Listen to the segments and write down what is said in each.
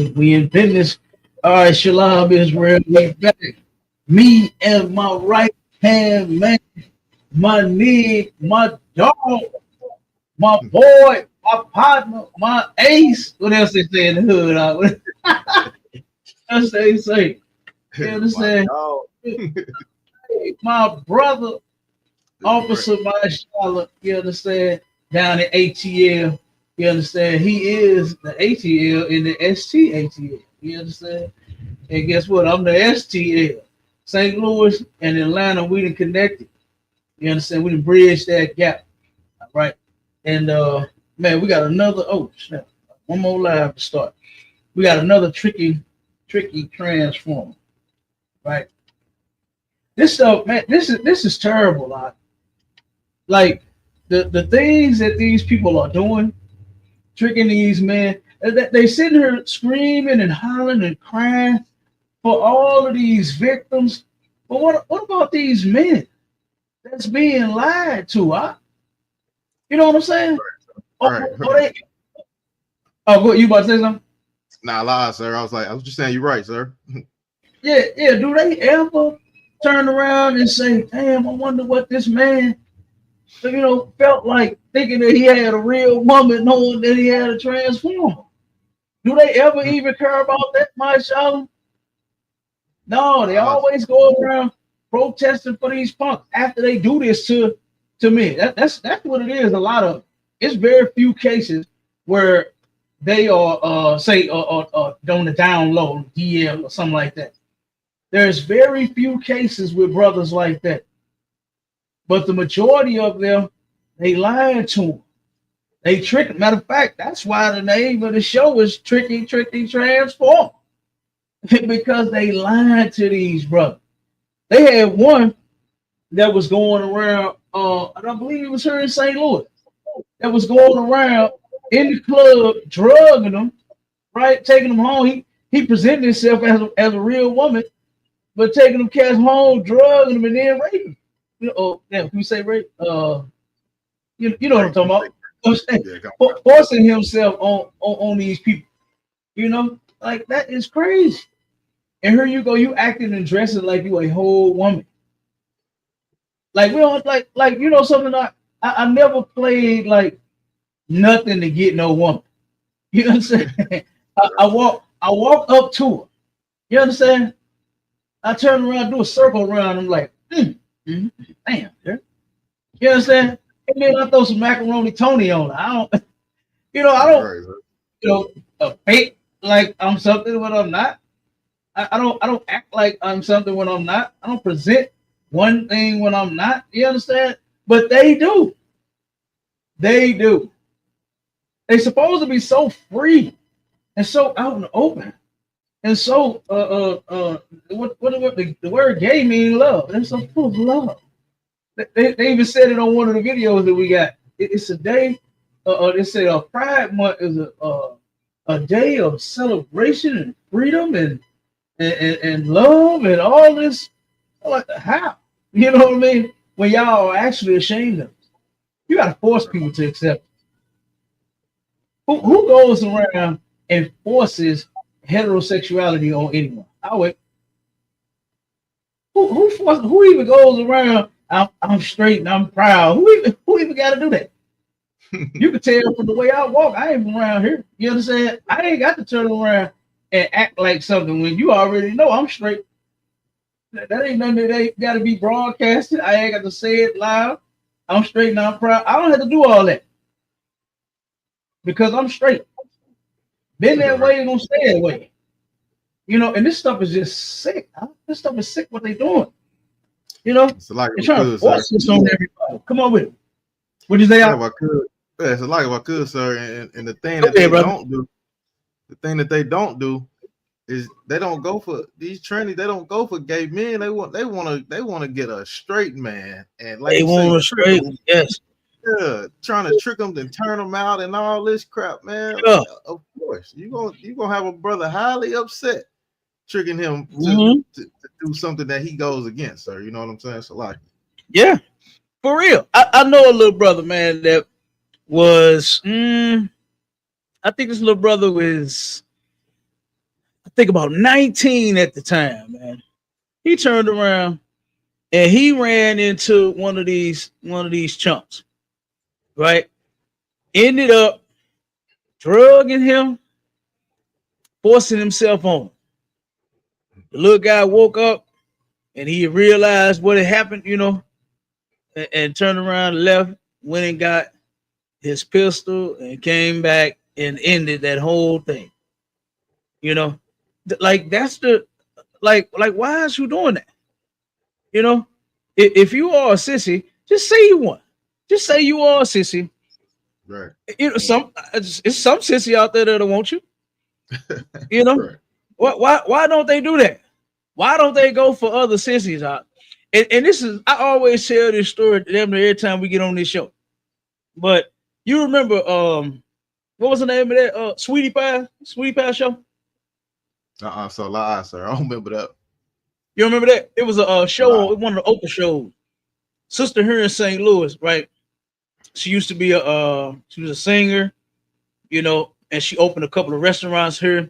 We in business. All right, Shalom Israel. We back. Me and my right hand man, my knee, my dog, my boy, my partner, my ace. What else they say in the hood? What else they say? You understand? My brother, Officer Marshall, you understand? Down at ATL, you understand? He is the ATL in the STATL. You understand? And guess what? I'm the STL. St. Louis and Atlanta, we done connected. You understand? We done bridged that gap. Right? And man, we got another snap. One more live to start. We got another tricky transformer. Right? This stuff, man, this is terrible. Like the things that these people are doing, tricking these men, they sitting here screaming and hollering and crying for all of these victims. But what about these men that's being lied to? You know what I'm saying? Right. Go, you about to say something? Nah, lie, sir. I was just saying you're right, sir. Yeah. Do they ever turn around and say, damn, I wonder what this man, felt like thinking that he had a real woman, knowing that he had a transformer? Do they ever even care about that, Marshall? No, they always go around protesting for these punks after they do this to me. That's what it is. A lot of it's very few cases where they are say on the down low DL or something like that. There's very few cases with brothers like that. But the majority of them, they lying to them. They trick. Matter of fact, that's why the name of the show is Tricky Transform. Because they lied to these brothers. They had one that was going around, and I believe it was here in St. Louis, that was going around in the club, drugging them, right? Taking them home. He presented himself as a real woman, but taking them cats home, drugging them, and then raping them. Can we say rape? You know what I'm talking about? Forcing himself on these people. Like that is crazy. And here you go, you acting and dressing like you a whole woman. Like we don't like something. I never played like nothing to get no woman. You know what I'm saying? I walk up to her. You understand? I turn around, do a circle around. I'm like, damn, girl. You understand? And then I throw some macaroni Tony on her. I don't fake like I'm something when I'm not. I don't act like I'm something when I'm not. I don't present one thing when I'm not. You understand? But they do. They do. They supposed to be so free and so out in the open. And so what the word gay mean love. They're so full of love. They even said it on one of the videos that we got. It's a day. They said Pride Month is a day of celebration and freedom and love and all this. I'm like, how? You know what I mean? When y'all are actually ashamed of it. You got to force people to accept it. Who goes around and forces heterosexuality on anyone? I'll wait. Who even goes around? I'm straight and I'm proud. Who even got to do that? You can tell from the way I walk. I ain't from around here. You understand? I ain't got to turn around and act like something when you already know I'm straight. That ain't nothing that ain't got to be broadcasted. I ain't got to say it live. I'm straight and I'm proud. I don't have to do all that because I'm straight. Been that way, gonna stay that way. And this stuff is just sick. This stuff is sick. What they doing? It's like they're trying to force this on everybody. Come on with it. What you say? It's like if I could, sir. And the thing that they don't do. The thing that they don't do is they don't go for these trannies. They don't go for gay men. They want to get a straight man, and like they want a straight. Yes. Yeah, trying to trick them and turn them out and all this crap, man. Yeah. Of course, you gonna have a brother highly upset tricking him to do something that he goes against, sir. You know what I'm saying? So like, yeah, for real. I know a little brother, man, that was. I think this little brother was think about 19 at the time, man. He turned around and he ran into one of these chumps, right? Ended up drugging him, forcing himself on him. The little guy woke up and he realized what had happened, and turned around and left, went and got his pistol and came back and ended that whole thing. Like that's the like why is you doing that? If you are a sissy, just say you want. Just say you are a sissy. Right. It's some sissy out there that want you. Right. Why don't they do that? Why don't they go for other sissies out? And this is, I always tell this story to them every time we get on this show. But you remember what was the name of that Sweetie Pie show? So lie, sir. I don't remember that. You remember that? It was a show, one of the Oprah shows. Sister here in St. Louis, right? She used to be she was a singer, and she opened a couple of restaurants here.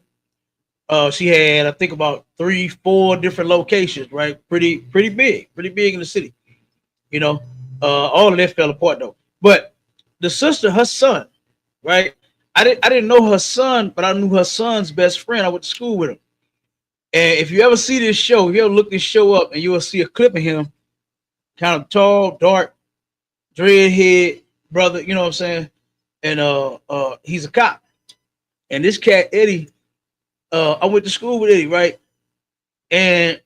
She had, I think, about 3-4 different locations, right? Pretty big in the city. All of that fell apart though. But the sister, her son, right? I didn't know her son, but I knew her son's best friend. I went to school with him. And if you ever see this show, if you ever look this show up, and you will see a clip of him, kind of tall, dark, dreadhead brother, you know what I'm saying? And he's a cop. And this cat, Eddie, I went to school with Eddie, right? And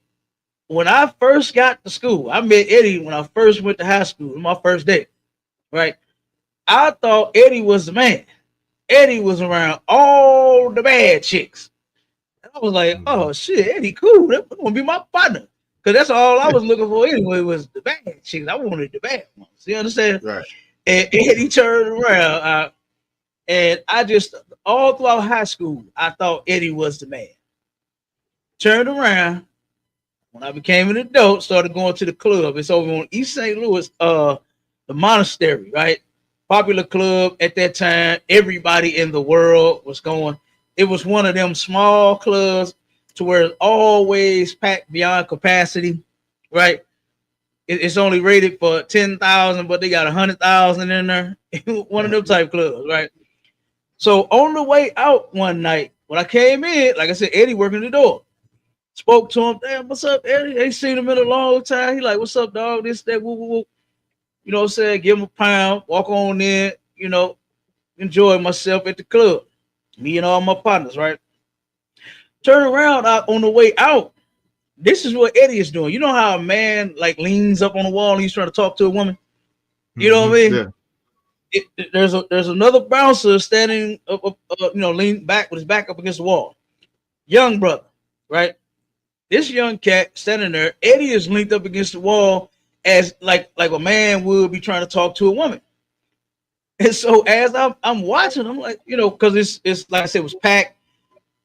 when I first got to school, I met Eddie when I first went to high school, my first day, right? I thought Eddie was the man. Eddie was around all the bad chicks. And I was like, oh shit, Eddie cool. That's gonna be my partner. Because that's all I was looking for anyway, was the bad chicks. I wanted the bad ones. You understand? Right. And Eddie turned around. And I just, all throughout high school, I thought Eddie was the man. Turned around. When I became an adult, started going to the club. It's over on East St. Louis, the Monastery, right? Popular club at that time. Everybody in the world was going. It was one of them small clubs to where it's always packed beyond capacity, right? It's only rated for 10,000, but they got 100,000 in there. One of them type clubs, right? So on the way out one night, when I came in, like I said, Eddie working the door. Spoke to him, damn, what's up, Eddie? Ain't seen him in a long time. He like, what's up, dog? This, that, woo, woo, woo. You know what I'm saying? Give him a pound, walk on in, enjoy myself at the club. Me and all my partners, right? Turn around on the way out. This is what Eddie is doing. You know how a man like leans up on the wall and he's trying to talk to a woman? You know what I mean? Yeah. There's another bouncer standing up, lean back with his back up against the wall. Young brother, right? This young cat standing there. Eddie is linked up against the wall as like a man would be trying to talk to a woman. And so as I'm watching, I'm like, because it's like I said, it was packed.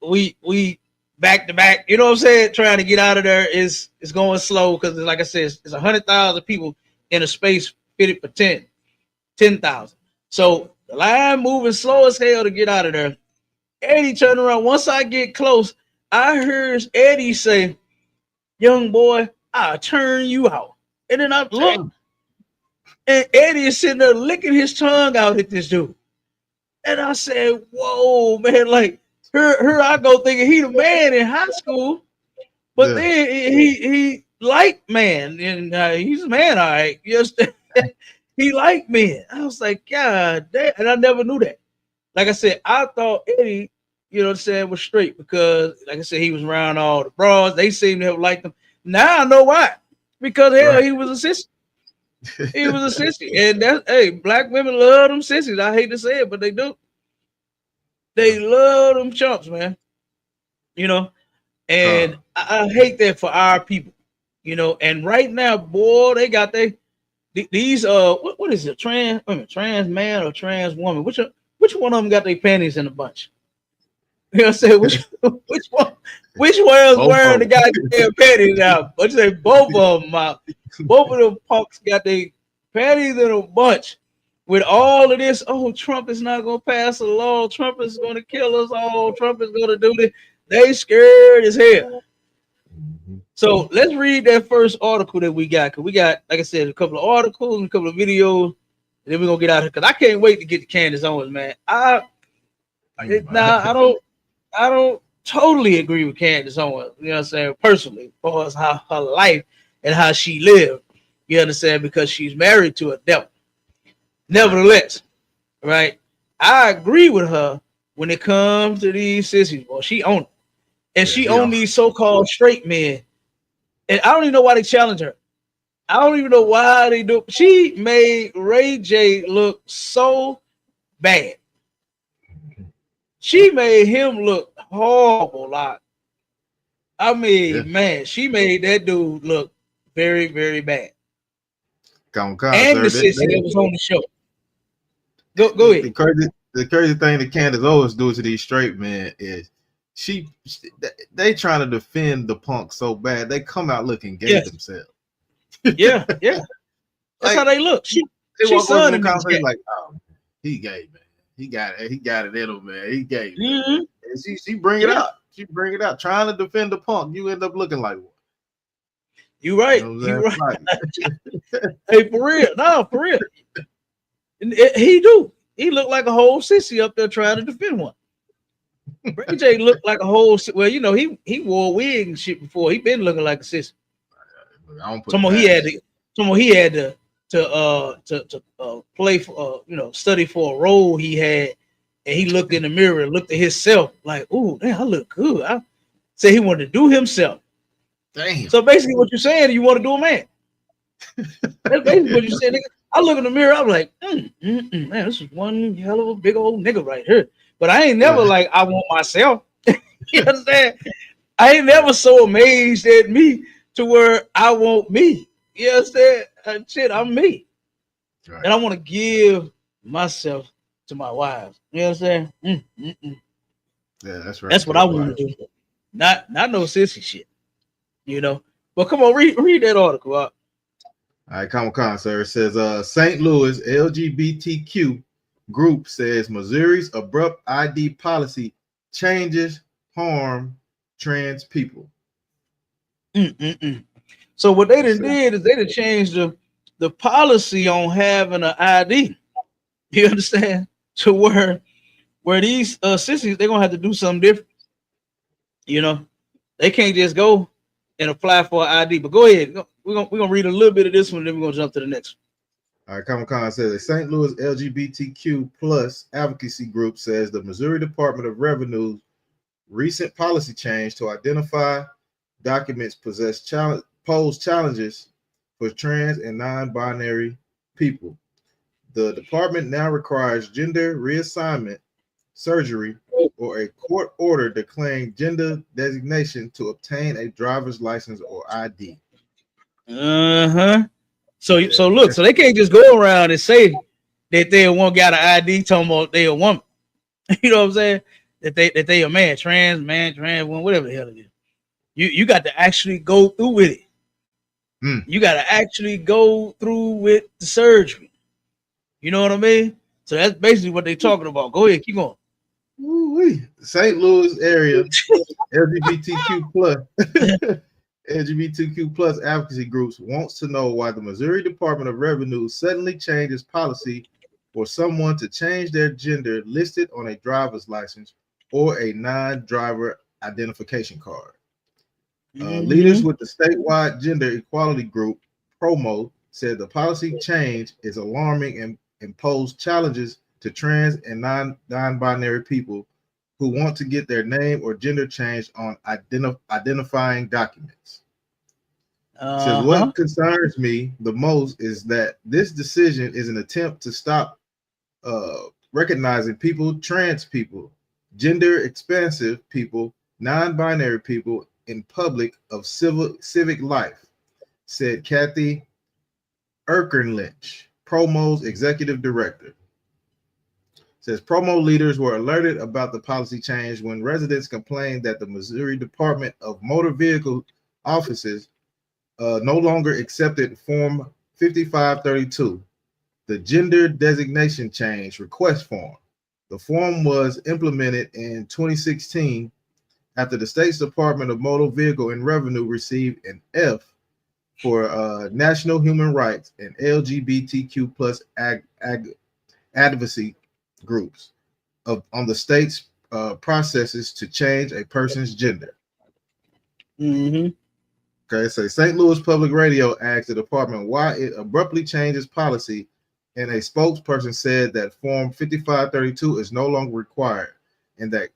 We back to back, you know what I'm saying? Trying to get out of there is going slow because, like I said, it's 100,000 people in a space fitted for 10,000. So the line moving slow as hell to get out of there. Eddie turned around. Once I get close, I heard Eddie say, "Young boy, I'll turn you out." And then I looked, and Eddie is sitting there licking his tongue out at this dude. And I said, "Whoa, man, like, here I go thinking he the man in high school, but then he liked man, and he's a man, all right. Yes, he liked men." I was like, God damn, and I never knew that. Like I said, I thought Eddie, was straight because, like I said, he was around all the bras. They seemed to have liked him. Now I know why. Because hell, he was a sissy. He was a sissy, and black women love them sissies. I hate to say it, but they do. They love them chumps, man. And I hate that for our people. And right now, boy, they got these what is it? Trans man or trans woman? Which one of them got their panties in a bunch? You know what I'm saying? Which one is wearing the goddamn panties out? But you say both of them out. Both of them punks got their panties in a bunch. With all of this, Trump is not gonna pass a law. Trump is gonna kill us all. Trump is gonna do this. They scared as hell. So let's read that first article that we got. Cause we got, like I said, a couple of articles and a couple of videos. And then we're gonna get out here. Cause I can't wait to get to Candace Owens, man. I don't totally agree with Candace Owens. You know what I'm saying? Personally, as far as how her life and how she lived. You understand? Because she's married to a devil. Nevertheless, right? I agree with her when it comes to these sissies. Well, she own it. And she own these so-called straight men. And I don't even know why they challenge her. I don't even know why they do. She made Ray J look so bad. She made him look horrible. Like, I mean, man, she made that dude look very, very bad. And the sissy that was on the show. Go ahead. The crazy thing that Candace Owens do to these straight men is they trying to defend the punk so bad they come out looking gay themselves. Yeah. That's like, how they look. She walk over the conversation like, oh, he gay, man. He got it in him, man. He gay. Mm-hmm. And she bring it out. She bring it out. Trying to defend the punk, you end up looking like one. You right. You right. Hey, for real. No, for real. He do. He looked like a whole sissy up there trying to defend one. Ray J looked like a whole. Well, you know, he wore a wig and shit before. He been looking like a sissy. Someone he had to play for, study for a role he had, and he looked in the mirror and looked at himself like, "Ooh, damn, I look good." I said he wanted to do himself. Damn. So basically, what you're saying, you want to do a man. That's basically what you're saying. Nigga. I look in the mirror, I'm like, man, this is one hell of a big old nigga right here. But I ain't never like, I want myself. You understand? I ain't never so amazed at me to where I want me. You understand? Shit, I'm me. Right. And I want to give myself to my wives. You understand? Yeah, that's right. That's what I want to do. Not no sissy shit. You know? But come on, read that article out. All right, come, sir. It says St. Louis LGBTQ group says Missouri's abrupt ID policy changes harm trans people. So what they did is they changed the policy on having an ID. You understand? To where these sissies, they're gonna have to do something different. You know, they can't just go and apply for an ID. But go ahead. We're gonna read a little bit of this one, then we're gonna jump to the next one. All right, Come says the St. Louis LGBTQ plus advocacy group says the Missouri Department of Revenue's recent policy change to identify documents pose challenges for trans and non-binary people. The department now requires gender reassignment surgery or a court order declaring gender designation to obtain a driver's license or ID. So look, so they can't just go around and say that they got an ID talking about they a woman. You know what I'm saying? That they a man, trans woman, whatever the hell it is. You got to actually go through with it. You got to actually go through with the surgery. You know what I mean? So that's basically what they're talking about. Go ahead, keep going. St. Louis area LGBTQ plus advocacy groups wants to know why the Missouri Department of Revenue suddenly changes policy for someone to change their gender listed on a driver's license or a non-driver identification card. Leaders with the statewide gender equality group, PROMO, said the policy change is alarming and impose challenges to trans and non-binary people who want to get their name or gender changed on identifying documents. Says what concerns me the most is that this decision is an attempt to stop recognizing people, trans people, gender expansive people, non-binary people in public of civic life, said Kathy Erkenlich, PROMO's executive director. Says PROMO leaders were alerted about the policy change when residents complained that the Missouri Department of Motor Vehicle Offices no longer accepted Form 5532, the gender designation change request form. The form was implemented in 2016 after the state's Department of Motor Vehicle and Revenue received an F for national human rights and LGBTQ plus advocacy groups on the state's processes to change a person's gender. Mm-hmm. Okay, so St. Louis Public Radio asked the department why it abruptly changed its policy, and a spokesperson said that Form 5532 is no longer required, and that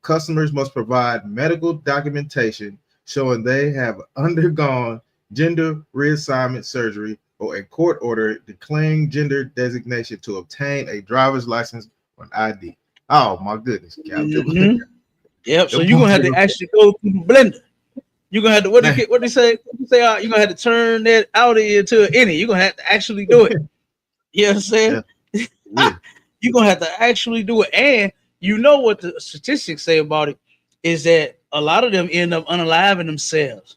customers must provide medical documentation showing they have undergone gender reassignment surgery or a court order declaring gender designation to obtain a driver's license or an ID. Oh my goodness, Mm-hmm. Yep. So you're gonna have to actually go through the blender. You're gonna have to what they say? You're gonna have to turn that out into an innie. You're gonna have to actually do it. You know what I'm saying? Yeah. You're gonna have to actually do it. And you know what the statistics say about it is that a lot of them end up unaliving themselves.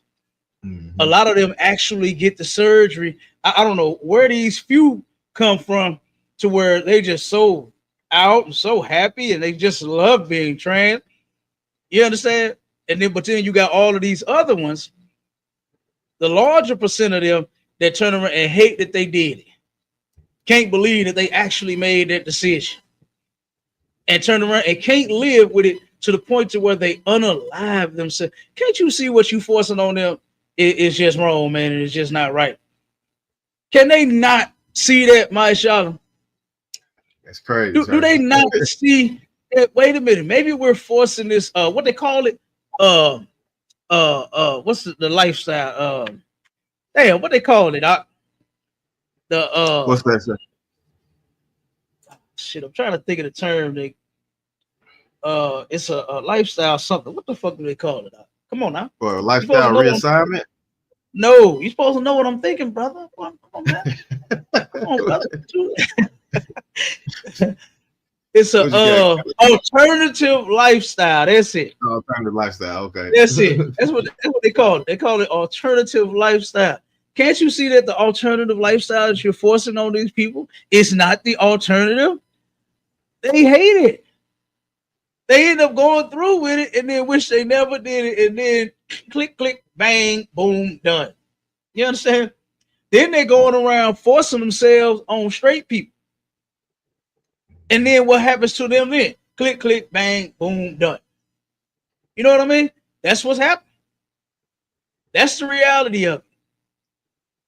Mm-hmm. A lot of them actually get the surgery. I don't know where these few come from to where they just so out and so happy and they just love being trans. You understand? And then, but then you got all of these other ones, the larger percent of them that turn around and hate that they did it. Can't believe that they actually made that decision. And turn around and can't live with it to the point to where they unalive themselves. Can't you see what you forcing on them is just wrong, man, and it's just not right? Can they not see that, Maisha? That's crazy. Do they not see that? Wait a minute, maybe we're forcing this, what they call it? What's the lifestyle? Damn, what they call it? What's that, sir? Shit, I'm trying to think of the term. It's a lifestyle something. What the fuck do they call it? Come on now. For a lifestyle reassignment? No, you're supposed to know what I'm thinking, brother. Come on, man. Come on, brother. It's a alternative lifestyle. That's it. Alternative lifestyle. Okay. That's it. That's what they call it. They call it alternative lifestyle. Can't you see that the alternative lifestyle that you're forcing on these people is not the alternative? They hate it. They end up going through with it and then wish they never did it. And then click, click, bang, boom, done. You understand? Then they're going around forcing themselves on straight people. And then what happens to them then? Click, click, bang, boom, done. You know what I mean? That's what's happening. That's the reality of it.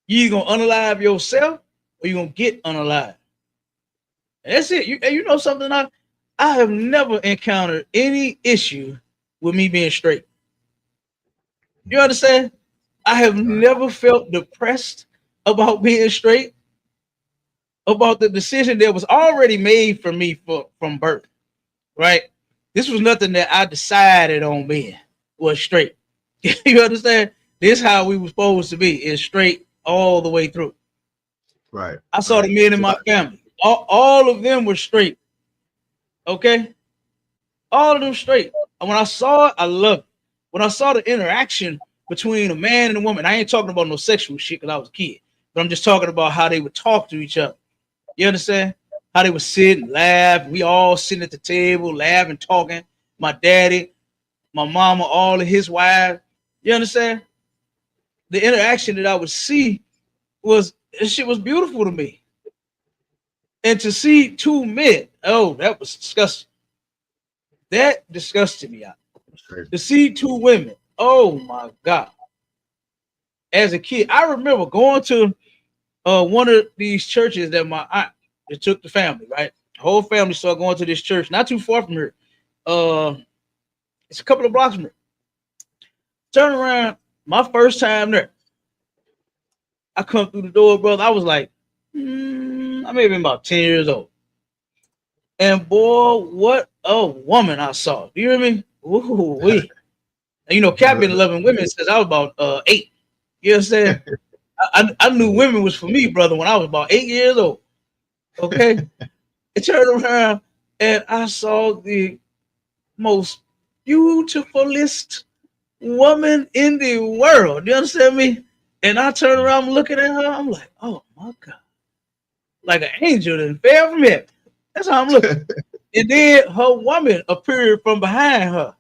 You either gonna unalive yourself or you're gonna get unalive. And that's it. You know something? I have never encountered any issue with me being straight. You understand? I have never felt depressed about being straight, about the decision that was already made for me from birth, right? This was nothing that I decided on being, was straight. You understand? This is how we were supposed to be, is straight all the way through. Right. I saw the men in my family. All of them were straight. Okay? All of them straight. And when I saw it, I loved it. When I saw the interaction between a man and a woman, I ain't talking about no sexual shit because I was a kid, but I'm just talking about how they would talk to each other. You understand? How they would sit and laugh. We all sitting at the table, laughing, talking. My daddy, my mama, all of his wives. You understand? The interaction that I would see was, this shit was beautiful to me. And to see two men, oh, that was disgusting. That disgusted me out. To see two women, oh my God. As a kid, I remember going to one of these churches that my aunt that took the family, right? The whole family started going to this church, not too far from here. It's a couple of blocks from here. Turn around, my first time there. I come through the door, brother. I was like, I may have been about 10 years old. And boy, what a woman I saw. Do you hear me? Ooh, wee. And you know, Cap been loving women since I was about 8. You understand? I knew women was for me, brother, when I was about 8 years old. Okay? I turned around and I saw the most beautifulest woman in the world. You understand me? And I turned around looking at her. I'm like, oh my God. Like an angel that fell from heaven. That's how I'm looking. And then her woman appeared from behind her.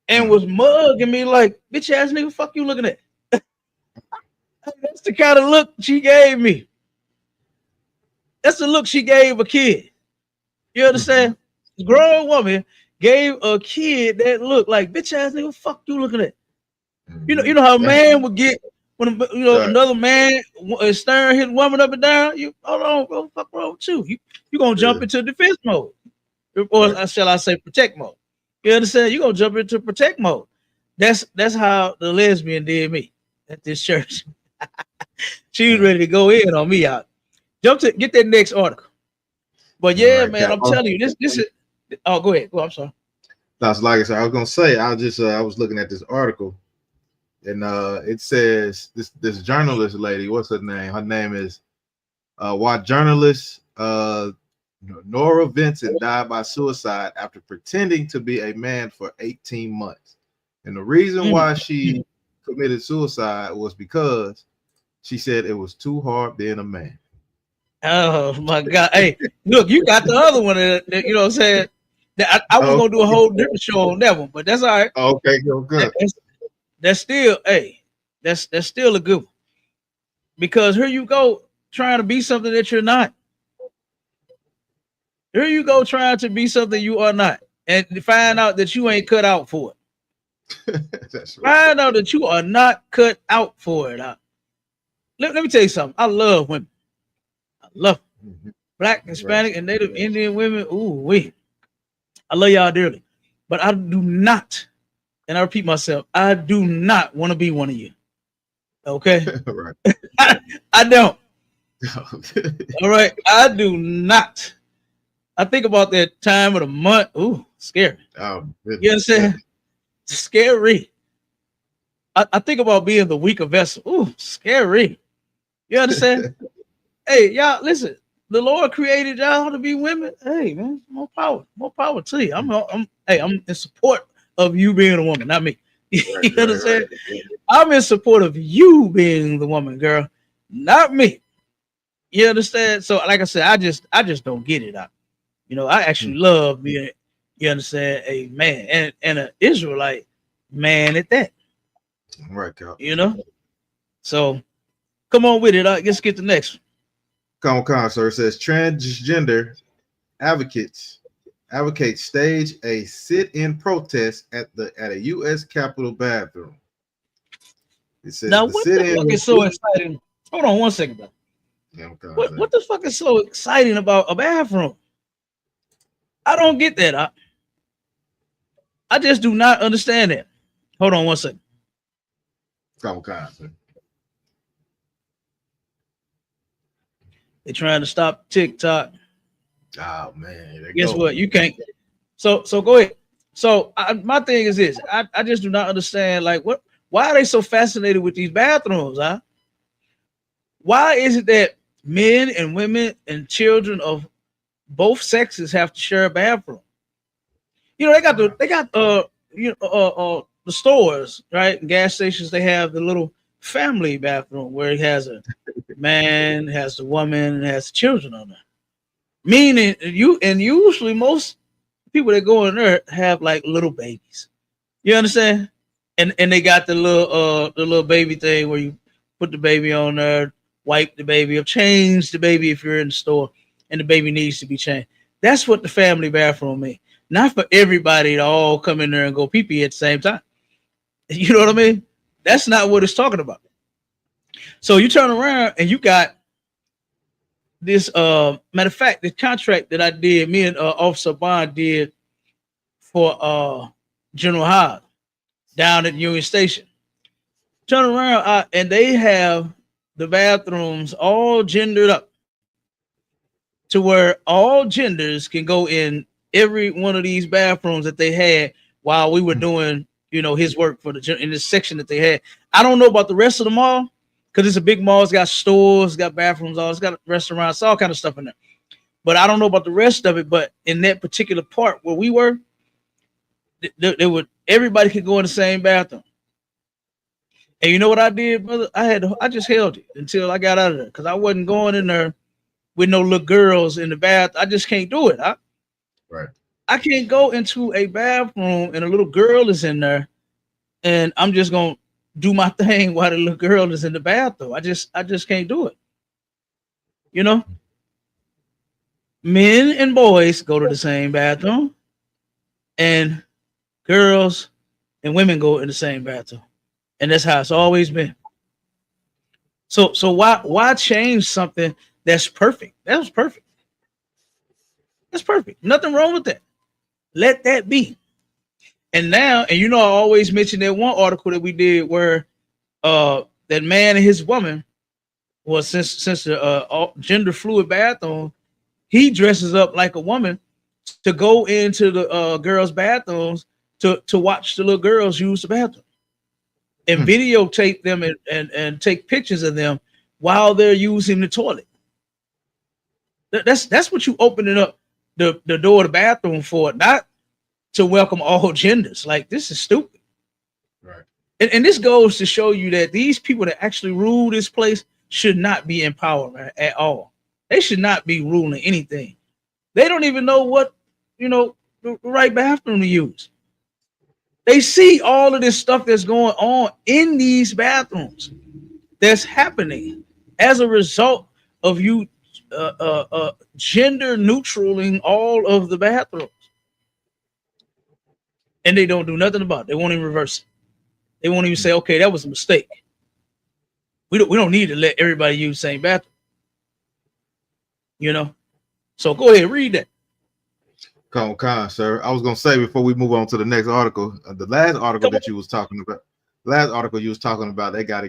and was mugging me like, bitch ass nigga, fuck you looking at. That's the kind of look she gave me. That's the look she gave a kid. You understand? Grown woman gave a kid that look like, bitch ass nigga, fuck you looking at. You know how a man would get when another man is staring his woman up and down. You hold on, bro, fuck wrong with you. You gonna jump into defense mode, or shall I say protect mode? You understand? You gonna jump into protect mode. That's how the lesbian did me at this church. She was ready to go in on me out. Jump to get that next article. But yeah, right, man, I'm telling you, this is. Oh, go ahead. I'm sorry. That's like I said. I was gonna say. I was looking at this article, and it says this journalist lady. What's her name? Her name is journalist Nora Vincent died by suicide after pretending to be a man for 18 months. And the reason why she committed suicide was because she said it was too hard being a man. Oh my God! Hey, look, you got the other one that you know what I'm saying. That I was gonna do a whole different show on that one, but that's all right. Okay, good. That's still, hey, that's still a good one. Because here you go trying to be something that you're not. Here you go trying to be something you are not, and find out that you ain't cut out for it. That's right. Find out that you are not cut out for it. Let me tell you something. I love women. I love Black, Hispanic, and Native Indian women. Ooh, I love y'all dearly. But I do not, and I repeat myself, I do not want to be one of you. Okay? Right. I don't. All right. I do not. I think about that time of the month. Ooh, scary. Oh, you understand? Scary. I think about being the weaker vessel. Ooh, scary. You understand? Hey, y'all, listen. The Lord created y'all to be women. Hey, man, more power to you. I'm in support of you being a woman, not me. You understand? Right. I'm in support of you being the woman, girl, not me. You understand? So, like I said, I just don't get it. I actually love being, you understand, a man and an Israelite man at that. Right, Cal. You know? So come on with it. Let's get the next one. Come, sir. It says transgender advocates stage a sit-in protest at a U.S. Capitol bathroom. It says now what the fuck is so exciting? Hold on 1 second, bro. Yeah, what the fuck is so exciting about a bathroom? I don't get that. I just do not understand it. Hold on 1 second. Come, sir. They're trying to stop TikTok. Oh man! Guess what? You can't. So go ahead. So my thing is this: I just do not understand. Like, why are they so fascinated with these bathrooms? Why is it that men and women and children of both sexes have to share a bathroom? You know, they got the stores, right? Gas stations. They have the little family bathroom where it has a man, has the woman, and has the children on there. Meaning usually most people that go in there have like little babies. You understand? And they got the little baby thing where you put the baby on there, wipe the baby up, change the baby if you're in the store and the baby needs to be changed. That's what the family bathroom is. Not for everybody to all come in there and go pee-pee at the same time. You know what I mean? That's not what it's talking about. So you turn around and you got this matter of fact, the contract that I did, me and Officer Bond did for General Hyde down at Union Station. Turn around and they have the bathrooms all gendered up to where all genders can go in every one of these bathrooms that they had while we were doing, his work in this section that they had. I don't know about the rest of the mall because it's a big mall. It's got stores, it's got bathrooms, it's got restaurants, all kind of stuff in there. But I don't know about the rest of it. But in that particular part where we were, everybody could go in the same bathroom. And you know what I did, brother? I just held it until I got out of there because I wasn't going in there with no little girls in the bath. I just can't do it. Right. I can't go into a bathroom and a little girl is in there, and I'm just gonna do my thing while the little girl is in the bathroom. I just can't do it. You know, men and boys go to the same bathroom, and girls and women go in the same bathroom, and that's how it's always been. So why change something that's perfect? That was perfect. That's perfect. Nothing wrong with that. Let that be. And now, and you know, I always mention that one article that we did where that man and his woman was since the gender fluid bathroom, he dresses up like a woman to go into the girls' bathrooms to watch the little girls use the bathroom and videotape them and take pictures of them while they're using the toilet. That's what you opening up the door of the bathroom for, not to welcome all genders. Like, this is stupid. Right. And this goes to show you that these people that actually rule this place should not be in power, man, at all. They should not be ruling anything. They don't even know what, the right bathroom to use. They see all of this stuff that's going on in these bathrooms that's happening as a result of you gender neutraling all of the bathrooms. And they don't do nothing about it. They won't even reverse it. They won't even say, okay, that was a mistake. We don't need to let everybody use the same bathroom. So go ahead, read that. Come on, sir. I was gonna say before we move on to the next article, the last article that you was talking about, they gotta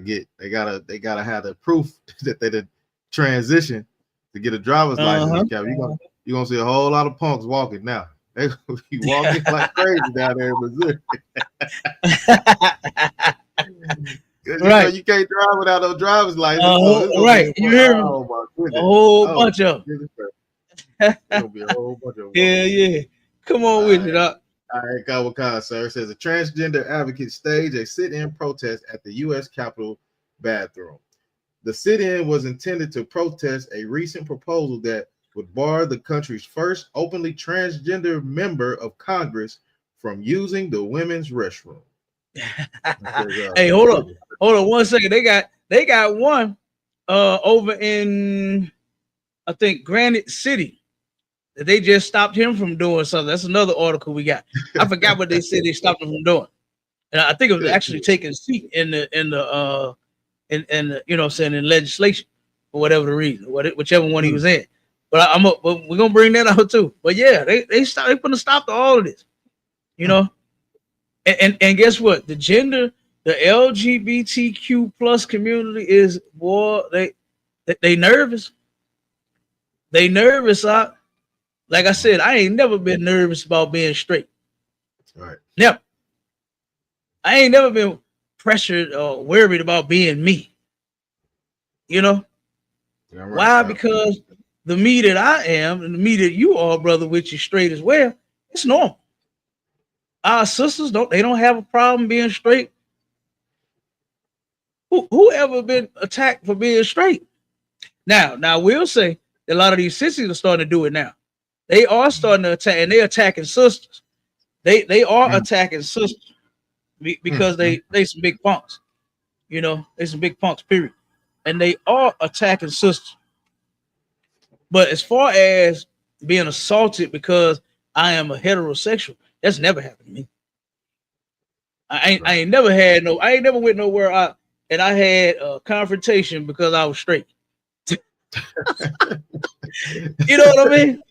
have the proof that they did transition to get a driver's license. You're gonna see a whole lot of punks walking now. They gonna be walking like crazy down there in Missouri. Right. You can't drive without no driver's license. Right. You hear me? Oh my goodness. A whole bunch of them. It'll be a whole bunch of them. Yeah. Come on with it, Doc. All right, Kawakana, sir. It says a transgender advocate staged a sit-in protest at the U.S. Capitol bathroom. The sit-in was intended to protest a recent proposal that would bar the country's first openly transgender member of Congress from using the women's restroom. Hey, hold on 1 second. They got one over in, I think, Granite City. They just stopped him from doing something. That's another article we got. I forgot what they said they stopped him from doing. And I think it was actually taking a seat in the in legislation for whatever the reason, whichever one he was in. But we're gonna bring that out too. But yeah, they put a stop to all of this. And guess what? The LGBTQ plus community is they nervous. They nervous. Like I said, I ain't never been nervous about being straight. Right. Never. I ain't never been pressured or worried about being me. Yeah, right. Why? Because the me that I am and the me that you are, brother, which is straight as well, it's normal. Our sisters don't have a problem being straight. Who ever been attacked for being straight? Now we'll say that a lot of these sissies are starting to do it now. They are starting to attack, and they're attacking sisters. They are attacking sisters because they some big punks. They some big punks, period. And they are attacking sisters. But as far as being assaulted because I am a heterosexual, that's never happened to me. I ain't never went nowhere I had a confrontation because I was straight. You know what I mean?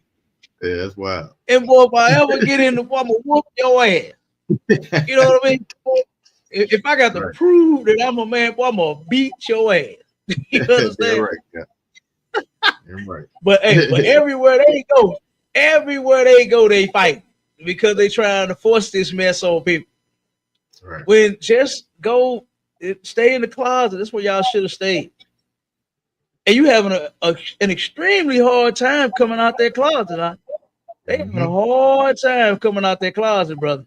Yeah, that's wild. And boy, if I ever get in the war, I'm gonna whoop your ass. You know what I mean? If I got to prove that I'm a man, boy, I'm gonna beat your ass. You understand? Right. Yeah. You're right. But everywhere they go, they fight because they trying to force this mess on people. Right. When just go stay in the closet, that's where y'all should have stayed. And you having an extremely hard time coming out that closet, huh? They having a hard time coming out their closet, brother.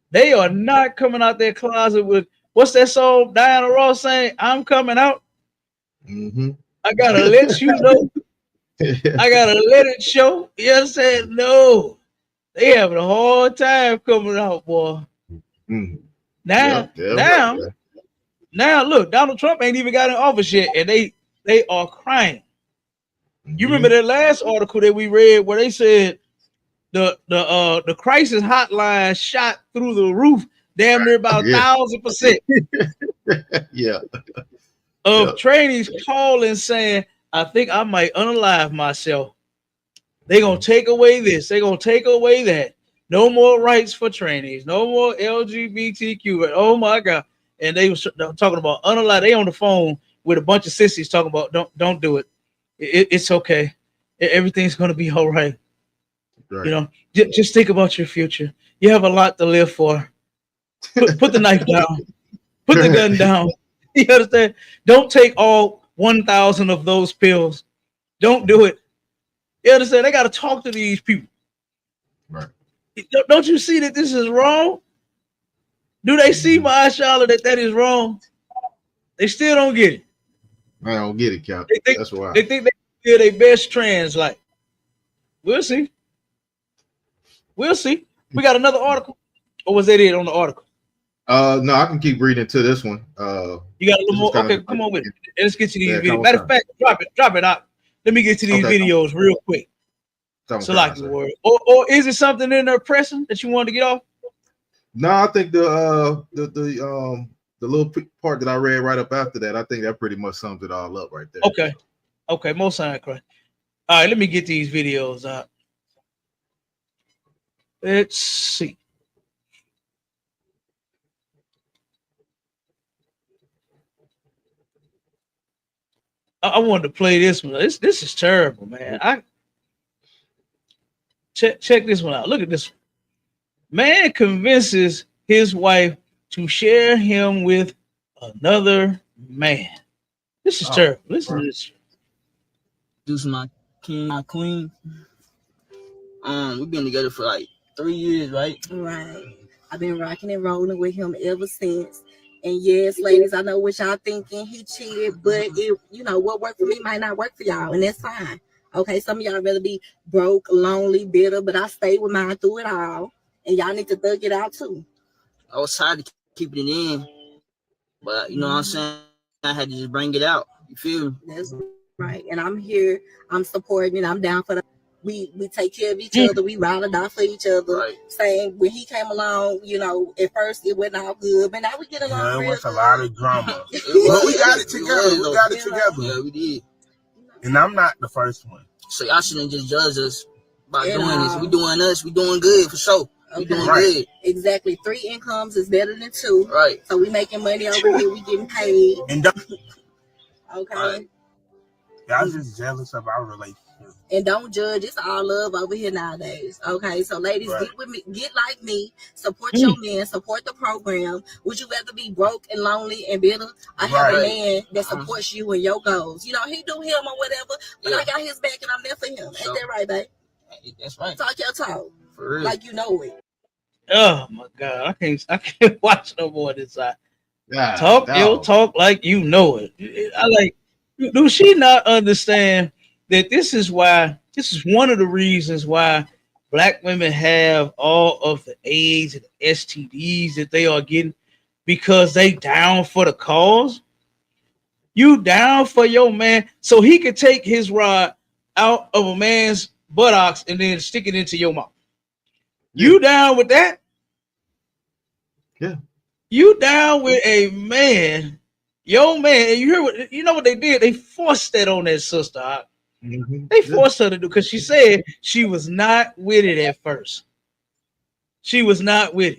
They are not coming out their closet with, what's that song Diana Ross saying? I'm coming out. I gotta let you know. I gotta let it show. You understand? No. They having a hard time coming out, boy. Now, now, look, Donald Trump ain't even got in office yet, and they are crying. You remember that last article that we read where they said the crisis hotline shot through the roof, damn near about 1,000%. Yeah. Of trainees calling saying, I think I might unalive myself. They're going to take away this. They're going to take away that. No more rights for trainees. No more LGBTQ. Oh, my God. And they were talking about unalive. They on the phone with a bunch of sissies talking about don't do it. It's okay. Everything's going to be all right. You know, just think about your future. You have a lot to live for. Put the knife down. Put the gun down. You understand? Don't take all 1,000 of those pills. Don't do it. You understand? They got to talk to these people. Right. Don't you see that this is wrong? Do they see, my Charlotte, that is wrong? They still don't get it. I don't get it, Cap. That's why. They think they're their best trans. Like, we'll see. We'll see. We got another article. Or was that it on the article? No, I can keep reading to this one. You got a little more? Okay, come on with it. Let's get to these videos. Matter of fact, drop it out. Let me get to these videos real quick. So like the word. Or is it something in there pressing that you wanted to get off? No, I think the little part that I read right up after that, I think that pretty much sums it all up right there. Okay, more sign crime. All right, let me get these videos out. Let's see. I wanted to play this one. This is terrible, man. I check this one out. Look at this one. Man convinces his wife to share him with another man. This is terrible. Listen to this. This is my king, my queen. We've been together for like 3 years, right? Right. I've been rocking and rolling with him ever since. And yes, ladies, I know what y'all thinking. He cheated, but if you know what worked for me might not work for y'all, and that's fine. Okay, some of y'all rather be broke, lonely, bitter, but I stayed with mine through it all, and y'all need to thug it out too. I was tired of keeping it in, but you know what I'm saying? I had to just bring it out. You feel me? That's right. And I'm here. I'm supporting. I'm down for the. We take care of each other. We ride or die for each other. Right. Saying when he came along, you know, at first it went all good, but now we get along. Yeah, it was a lot of drama. But we got it together. We got it together. Yeah, we did. And I'm not the first one. So y'all shouldn't just judge us by doing this. We doing us. We doing good for sure. We doing good. Exactly. 3 incomes is better than 2. Right. So we making money over here. We getting paid. And okay. Right. Y'all just jealous of our relationship. And don't judge. It's all love over here nowadays. Okay, so ladies, get with me, get like me, support your man, support the program. Would you rather be broke and lonely and bitter, or have a man that supports you and your goals? You know, he do him or whatever, but I got his back and I'm there for him. Ain't that right, babe? That's right. Talk your talk. For real. Like you know it. Oh my God, I can't watch no more of this side. Talk like you know it. I like. Do she not understand that this is one of the reasons why Black women have all of the AIDS and STDs that they are getting, because they down for the cause? You down for your man so he can take his rod out of a man's buttocks and then stick it into your mouth. You down with that? Yeah. You down with a man, your man, and you know what they did? They forced that on that sister. They forced her to do, because she said she was not with it at first. She was not with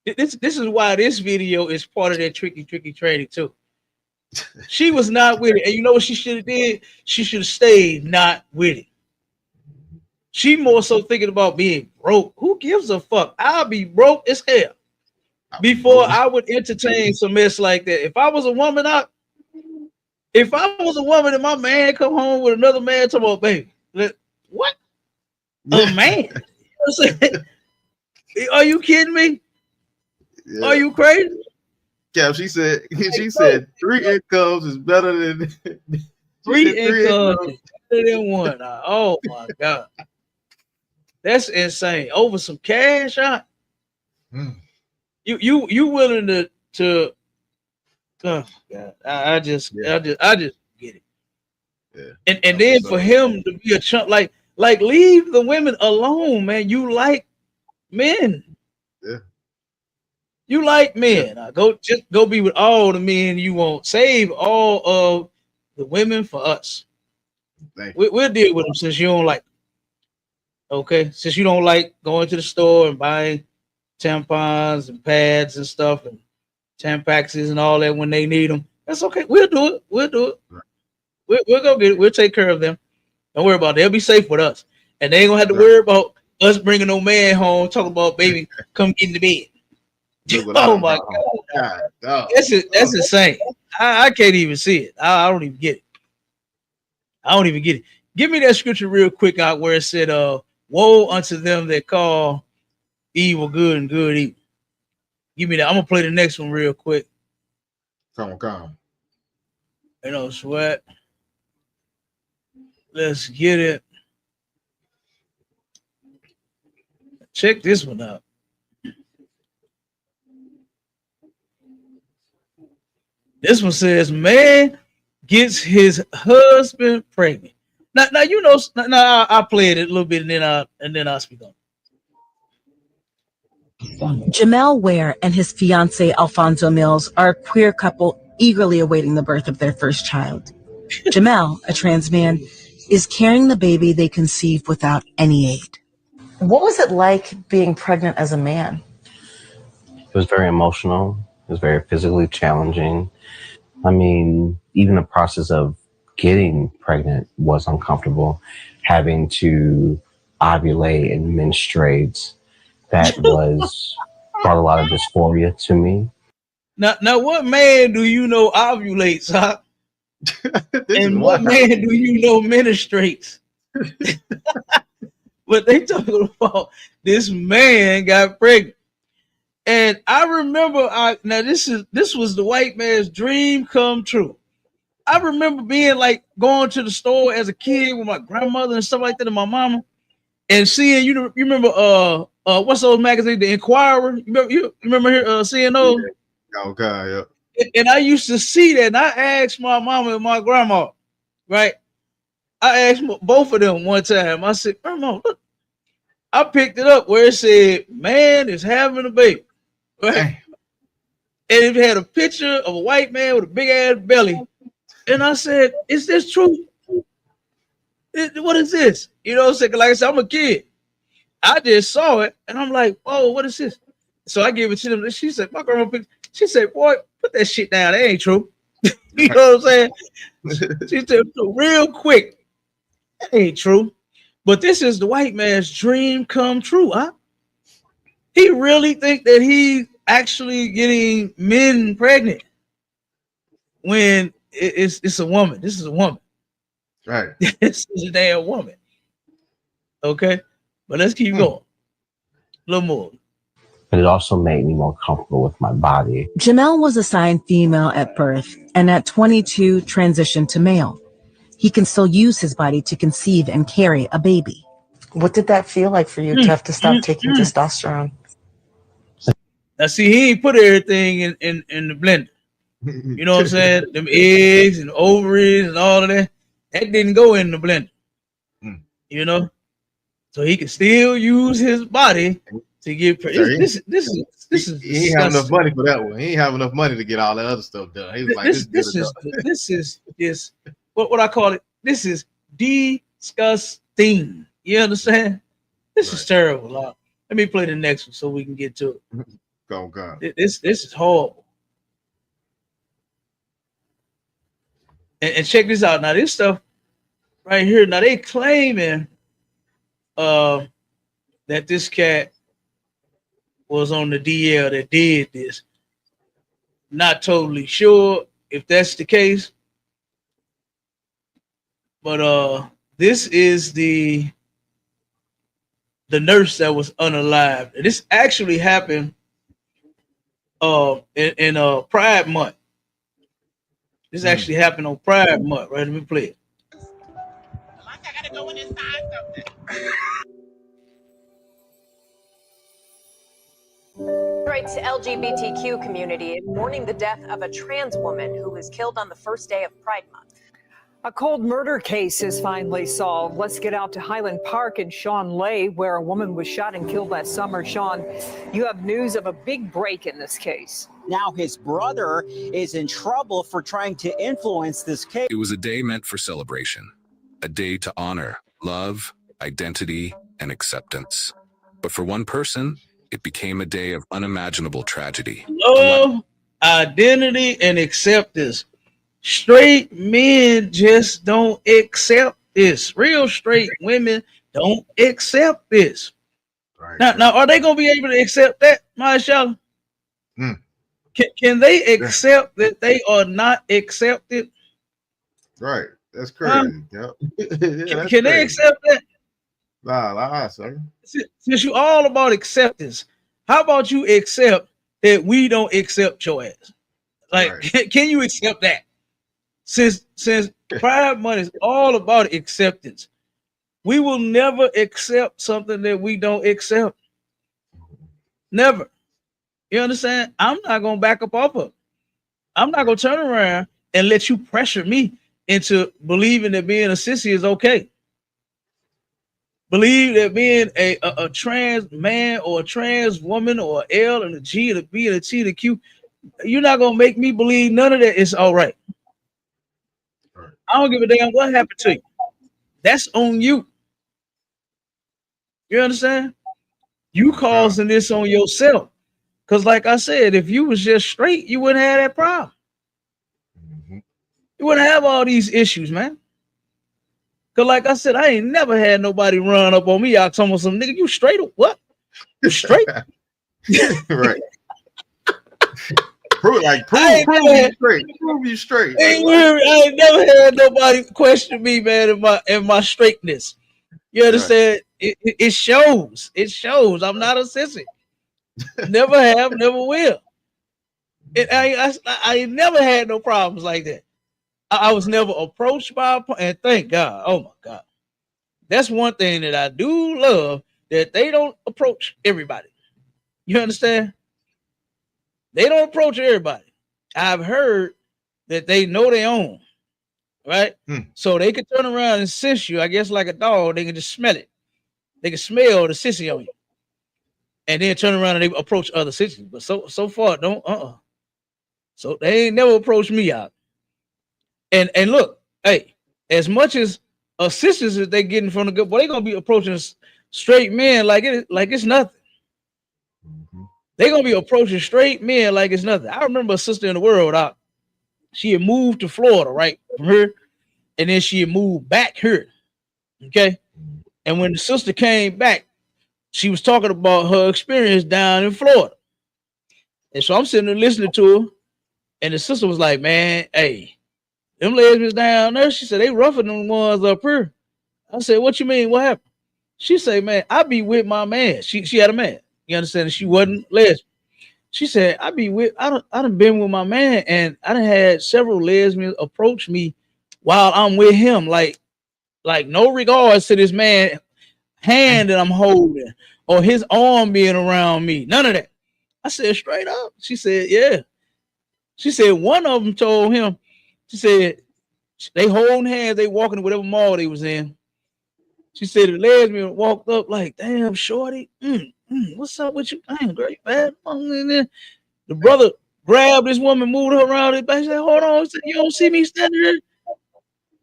it. This is why this video is part of that tricky training too. She was not with it. And you know what she should have did? She should have stayed not with it. She more so thinking about being broke. Who gives a fuck? I'll be broke as hell before I would entertain some mess like that. If I was a woman, and my man come home with another man, talking about, baby, what? A man? You know what I'm saying? Are you kidding me? Yeah. Are you crazy? Yeah, she said 3 incomes is better than 3 incomes is better than 1. Oh my God. That's insane. Over some cash, Mm. you willing to oh God, Yeah, I just get it. yeah. And That's then what's for up. him to be a chunk like leave the women alone, man. You like men. Yeah, You like yeah. men. Go be with all the men you want. Save all of the women for us. Thank you. We'll deal with them since you don't like. Okay, since you don't like going to the store and buying tampons and pads and stuff and tampaxes and all that when they need them. That's okay. We'll do it. We'll do it. Right. We'll go get it. We'll take care of them. Don't worry about it. They'll be safe with us, and they ain't gonna have to Right. worry about us bringing no man home talking about baby come get in the bed. Look what I Oh done my brought home. God, dog. That's it. Oh, That's insane. I can't even see it. I don't even get it. I don't even get it. Give me that scripture real quick out where it said, woe unto them that call evil good and good evil. Give me that. I'm gonna play the next one real quick. come on. You know, sweat. Let's get it. Check this one out. This one says, man gets his husband pregnant. Now you know. Now I played it a little bit, and then I'll speak on. Jamel Ware and his fiance Alfonso Mills are a queer couple eagerly awaiting the birth of their first child. Jamel, a trans man, is carrying the baby they conceived without any aid. What was it like being pregnant as a man? It was very emotional. It was very physically challenging. I mean, even the process of getting pregnant was uncomfortable. Having to ovulate and menstruate, that brought a lot of dysphoria to me. Now, what man do you know ovulates, huh? This is And what wild. man do you know ministrates? But they talking about this man got pregnant. And I remember this was the white man's dream come true. I remember being like going to the store as a kid with my grandmother and stuff like that and my mama and seeing you remember what's those magazines, the Inquirer? You remember seeing those? Yeah. Okay, yeah. And I used to see that and I asked my mama and my grandma, right? I asked both of them one time. I said, Grandma, look, I picked it up where it said, man is having a baby. Right? Dang. And it had a picture of a white man with a big ass belly. And I said, is this true? What is this? You know what I'm saying? Like I said, I'm a kid. I just saw it and I'm like, oh, what is this? So I gave it to them. She said, my grandma picked, she said, boy, put that shit down. That ain't true. You know what I'm saying? She said, real quick, that ain't true. But this is the white man's dream come true, huh? He really think that he's actually getting men pregnant when it's a woman. This is a woman. Right. This is a damn woman. Okay, but let's keep going. A little more. But it also made me more comfortable with my body. Jamel was assigned female at birth and at 22 transitioned to male. He can still use his body to conceive and carry a baby. What did that feel like for you to have to stop taking testosterone? Now see, he ain't put everything in the blender. You know what I'm saying? Them eggs and ovaries and all of that. That didn't go in the blender. You know? So he can still use his body to get this is he ain't have enough money for that one. He ain't have enough money to get all that other stuff done. He was like, this is what I call it. This is disgusting. You understand? This is terrible. Let me play the next one so we can get to it. Oh God. This is horrible. And check this out. Now this stuff right here. Now they claiming that this cat was on the DL that did this. Not totally sure if that's the case, but this is the nurse that was unalived. And this actually happened in Pride Month. This actually happened on Pride Month. Right, let me play it. I gotta go inside something. Right to LGBTQ community mourning the death of a trans woman who was killed on the first day of Pride Month. A cold murder case is finally solved. Let's get out to Highland Park in Shawn Lay, where a woman was shot and killed last summer. Sean, you have news of a big break in this case. Now his brother is in trouble for trying to influence this case. It was a day meant for celebration, a day to honor love, identity, and acceptance. But for one person, it became a day of unimaginable tragedy. Love, identity, and acceptance. Straight men just don't accept this. Real straight women don't accept this. Right. Now, are they gonna be able to accept that, Marshall? Can they accept that they are not accepted? Right. That's crazy. Yep. Yeah, can they accept that? Nah, sir. Since you all about acceptance, how about you accept that we don't accept your ass? Like, right. Can you accept that? Since Pride Month is all about acceptance, we will never accept something that we don't accept. Never. You understand? I'm not gonna back up off of it. I'm not gonna turn around and let you pressure me into believing that being a sissy is okay. Believe that being a trans man or a trans woman or an L and a G and a B and a T and a Q, you're not gonna make me believe none of that is all right. I don't give a damn what happened to you. That's on you. You understand? You causing this on yourself. Because like I said, if you was just straight, you wouldn't have that problem. You wouldn't have all these issues, man. Because like I said, I ain't never had nobody run up on me out talking about some nigga, you straight or what? You straight? Right. Prove you straight. I ain't never had nobody question me, man, in my straightness. You understand? Right. It shows. It shows. I'm not a sissy. Never have, never will. I never had no problems like that. I was never approached by and thank God. Oh my God. That's one thing that I do love, that they don't approach everybody. You understand? They don't approach everybody. I've heard that they know their own, right? So they can turn around and sense you. I guess like a dog, they can just smell it. They can smell the sissy on you. And then turn around and they approach other sissies. But so far, don't So they ain't never approached me out. And look, hey, as much as assistance that they getting from the good boy, they gonna be approaching straight men like it's nothing. They're gonna be approaching straight men like it's nothing. I remember a sister in the world out. She had moved to Florida, right? From her, and then she had moved back here. Okay. And when the sister came back, she was talking about her experience down in Florida. And so I'm sitting there listening to her, and the sister was like, man, hey, them lesbians down there, she said, they rougher than the ones up here. I said, what you mean? What happened? She said, man, I be with my man. She had a man. You understand? She wasn't lesbian. She said, I done been with my man, and I done had several lesbians approach me while I'm with him. Like no regards to this man hand that I'm holding or his arm being around me. None of that. I said, straight up. She said, yeah. She said one of them told him, she said, they holding hands, they walking to whatever mall they was in. She said the lesbian walked up like, damn, shorty, what's up with you? Damn, girl, you bad. The brother grabbed this woman, moved her around his back. He said, hold on. He said, you don't see me standing here?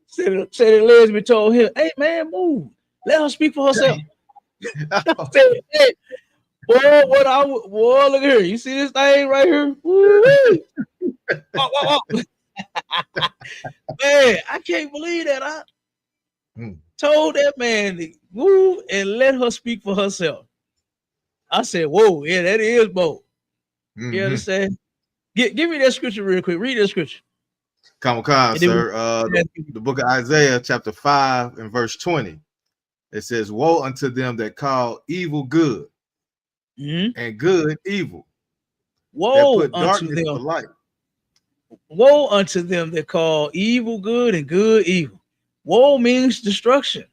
Said the lesbian told him, hey, man, move. Let her speak for herself. Said, hey, boy, boy, look at here. You see this thing right here? Man, I can't believe that. I told that man to move and let her speak for herself. I said, whoa, yeah, that is bold. You understand? Give me that scripture real quick. Read that scripture. Come on, sir. The book of Isaiah, chapter 5 and verse 20. It says, woe unto them that call evil good and good evil. Woe unto them. For light. Woe unto them that call evil good and good evil. Woe means destruction.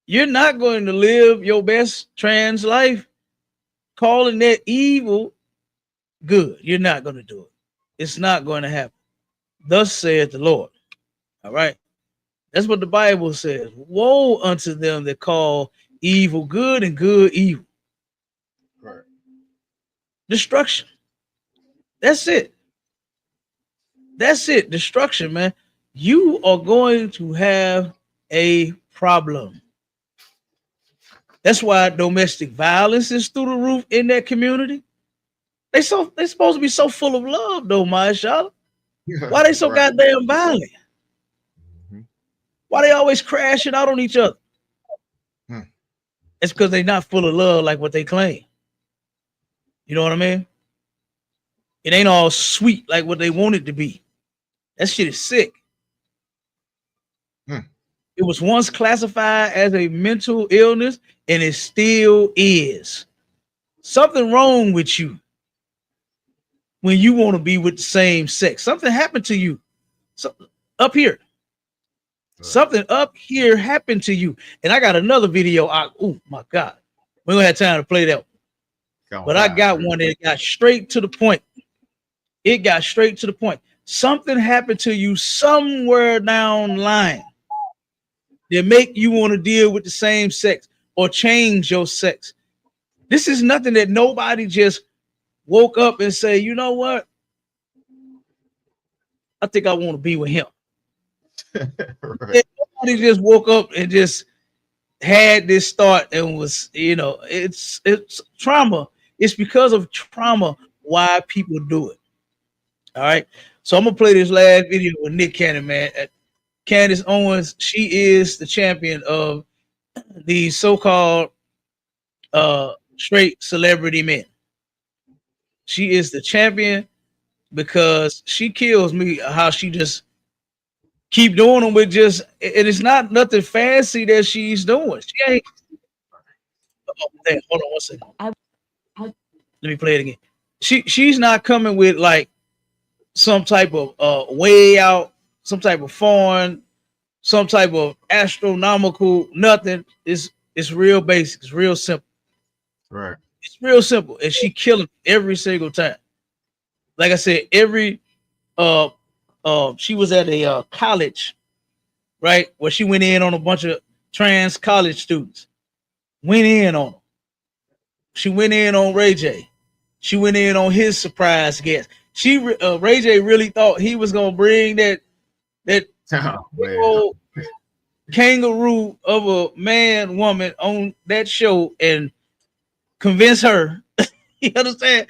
You're not going to live your best trans life calling that evil good. You're not going to do it. It's not going to happen. Thus saith the Lord. All right. That's what the Bible says. Woe unto them that call evil good and good evil. Right. Destruction. That's it. That's it. Destruction, man. You are going to have a problem. That's why domestic violence is through the roof in that community. They supposed to be so full of love, though, Mashallah. Why they so Right. goddamn violent? Why they always crashing out on each other? It's because they're not full of love like what they claim. You know what I mean? It ain't all sweet like what they want it to be. That shit is sick. It was once classified as a mental illness, and it still is. Something wrong with you when you want to be with the same sex. Something happened to you. So up here. Something up here happened to you. And I got another video. Oh my God. We don't have time to play that one. But I got one that got straight to the point. It got straight to the point. Something happened to you somewhere down the line that make you want to deal with the same sex or change your sex. This is nothing that nobody just woke up and say, you know what? I think I want to be with him. Right. Nobody just woke up and just had this thought and was, it's trauma. It's because of trauma why people do it. All right. So I'm gonna play this last video with Nick Cannon, man. Candace Owens, she is the champion of these so-called straight celebrity men. She is the champion because she kills me how she just keep doing them with just, and it's not nothing fancy that she's doing. She ain't. Hold on one second. Let me play it again. She's not coming with like some type of way out, some type of foreign, some type of astronomical nothing. It's real basic. It's real simple. Right. It's real simple, and she killing every single time. Like I said, she was at a college, right, where she went in on a bunch of trans college students. Went in on them. She went in on Ray J. She went in on his surprise guest. Ray J really thought he was gonna bring that old kangaroo of a woman on that show and convince her. You understand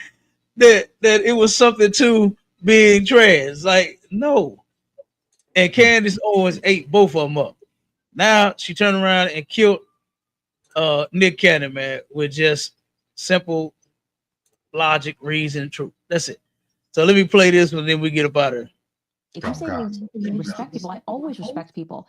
that it was something to being trans. Like, no. And Candace Owens ate both of them up. Now she turned around and killed Nick Cannon, man, with just simple logic, reason, truth. That's it. So let me play this one, then we get up out of here. If you say you respect people, I always respect people.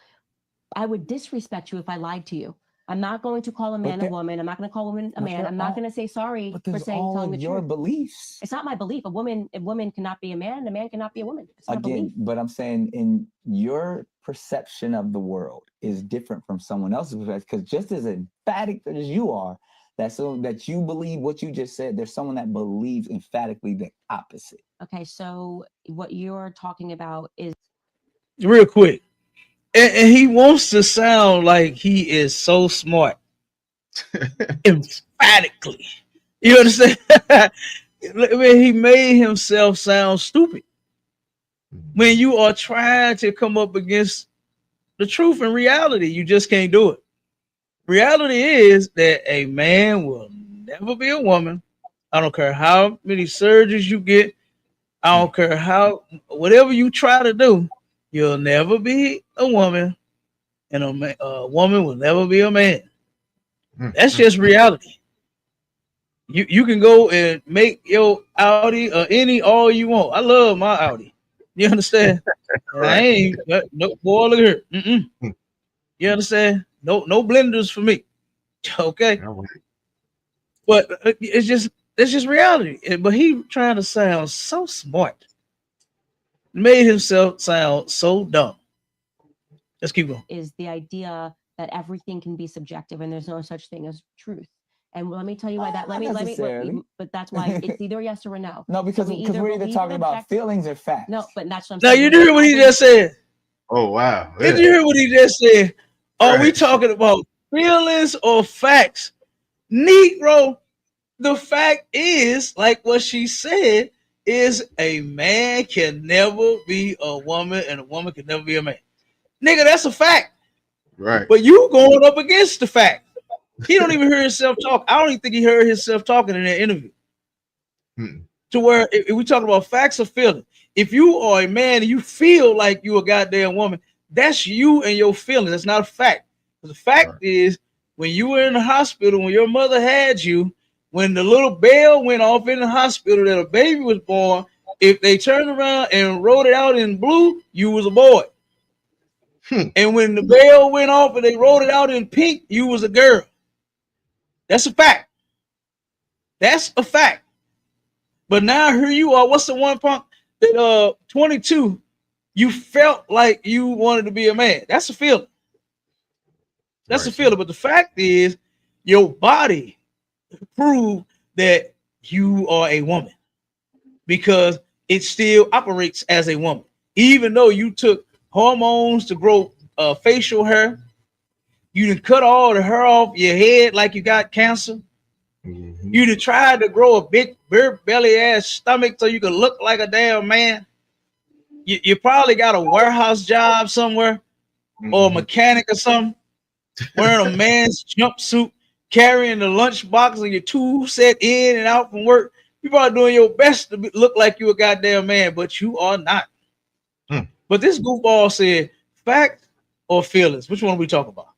I would disrespect you if I lied to you. I'm not going to call a man a woman. I'm not going to call a woman a man. I'm not going to say sorry for telling the truth. Beliefs. It's not my belief. A woman cannot be a man. A man cannot be a woman. It's not a belief. But I'm saying in your perception of the world is different from someone else's, because just as emphatic as you are, that you believe what you just said, there's someone that believes emphatically the opposite. Okay, so what you're talking about is real quick. And he wants to sound like he is so smart. Emphatically. You understand? I mean, he made himself sound stupid. When you are trying to come up against the truth and reality, you just can't do it. Reality is that a man will never be a woman. I don't care how many surgeries you get. I don't care whatever you try to do, you'll never be a woman, and a woman will never be a man. That's just reality. You can go and make your Audi or all you want. I love my Audi. You understand? Right. I ain't no boy. Look here. You understand? No blenders for me. Okay. But it's just reality. But he trying to sound so smart. Made himself sound so dumb. Let's keep going. Is the idea that everything can be subjective and there's no such thing as truth. And let me tell you why that. Let me. Necessarily. But that's why it's either yes or a no. No, because we're either believe talking and about object- feelings or facts. No, but that's what I'm Now saying. you did hear what he just said. Oh wow! Did you hear what he just said? Are we Right. talking about feelings or facts? Negro, the fact is, like what she said, is a man can never be a woman and a woman can never be a man. Nigga, that's a fact. Right. But you going up against the fact. He don't even hear himself talk. I don't even think he heard himself talking in that interview. To where if we talking about facts or feelings, if you are a man and you feel like you a goddamn woman, that's you and your feelings. That's not a fact. The fact is, when you were in the hospital, when your mother had you, when the little bell went off in the hospital that a baby was born, if they turned around and wrote it out in blue, you was a boy. And when the bell went off and they wrote it out in pink, you was a girl. That's a fact. That's a fact. But now here you are. What's the one point that 22? You felt like you wanted to be a man. That's a feeling. That's a feeling. But the fact is, your body proved that you are a woman because it still operates as a woman, even though you took hormones to grow facial hair. You done cut all the hair off your head like you got cancer. You done tried to grow a big belly ass stomach so you can look like a damn man. You probably got a warehouse job somewhere or a mechanic or something, wearing a man's jumpsuit, carrying the lunchbox and your tools set in and out from work. You probably doing your best to look like you a goddamn man, but you are not. But this goofball said, fact or feelings? Which one are we talking about?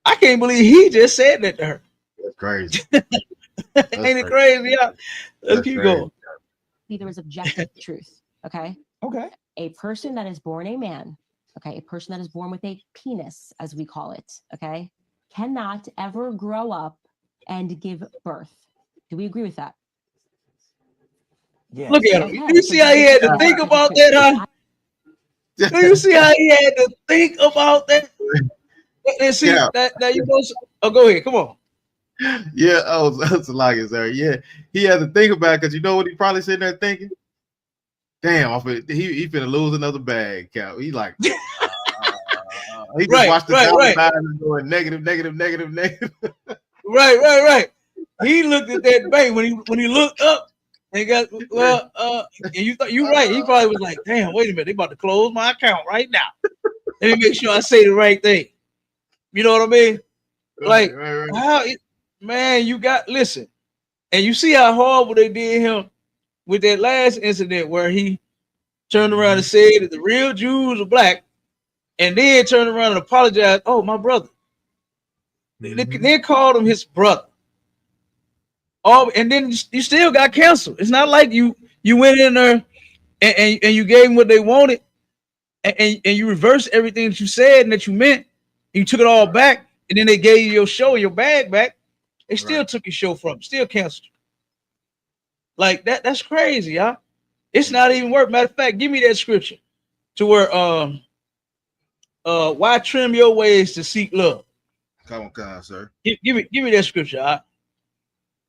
I can't believe he just said that to her. That's crazy. Ain't it crazy? Yeah. Let's keep going. There is objective truth. Okay. Okay. A person that is born a man, okay, a person that is born with a penis, as we call it, okay, cannot ever grow up and give birth. Do we agree with that? Yeah. Look at him. Okay, Do you see how he had to think about that, huh? Do you see how he had to think about that? And see that you know. Oh, go ahead. Come on. Yeah, that's like it, sir. Yeah, he had to think about it because you know what he probably sitting there thinking. Damn, he finna lose another bag, Cal. He like, he just watched the dollar and going negative. Right. He looked at that bank when he looked up and got and you thought you right. He probably was like, damn, wait a minute, they about to close my account right now. Let me make sure I say the right thing. You know what I mean? Like, how man, you got listen, and you see how horrible they did him with that last incident where he turned around and said that the real Jews are black, and then turned around and apologized. Oh, my brother. They called him his brother. Oh, and then you still got canceled. It's not like you went in there and you gave them what they wanted, and you reversed everything that you said and that you meant. You took it all back, and then they gave you your show, your bag back. They still took your show from you, still canceled you. Like that's crazy, y'all. It's not even worth. Matter of fact, give me that scripture to where why trim your ways to seek love. Come on, sir. Give me that scripture,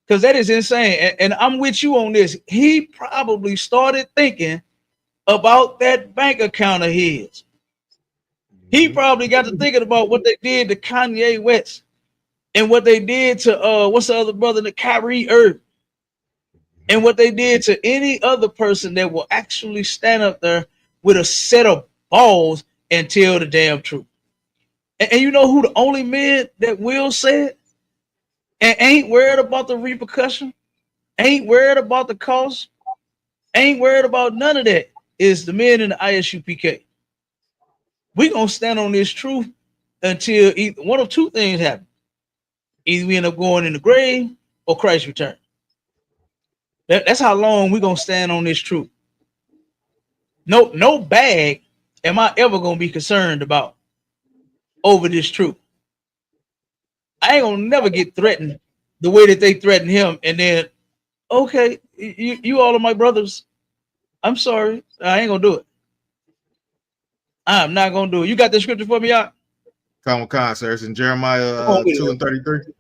because that is insane. And I'm with you on this. He probably started thinking about that bank account of his. He probably got to thinking about what they did to Kanye West and what they did to what's the other brother, the Kyrie Irving, and what they did to any other person that will actually stand up there with a set of balls and tell the damn truth. And you know who the only men that will say it and ain't worried about the repercussion, ain't worried about the cost, ain't worried about none of that is the men in the ISUPK. We gonna stand on this truth until either one of two things happen. Either we end up going in the grave or Christ return. That's how long we gonna stand on this truth. No bag am I ever gonna be concerned about over this truth. I ain't gonna never get threatened the way that they threaten him, and then okay, you all are my brothers. I'm sorry, I ain't gonna do it. I'm not gonna do it. You got the scripture for me, y'all? Come on, sir. It's in Jeremiah 2:33.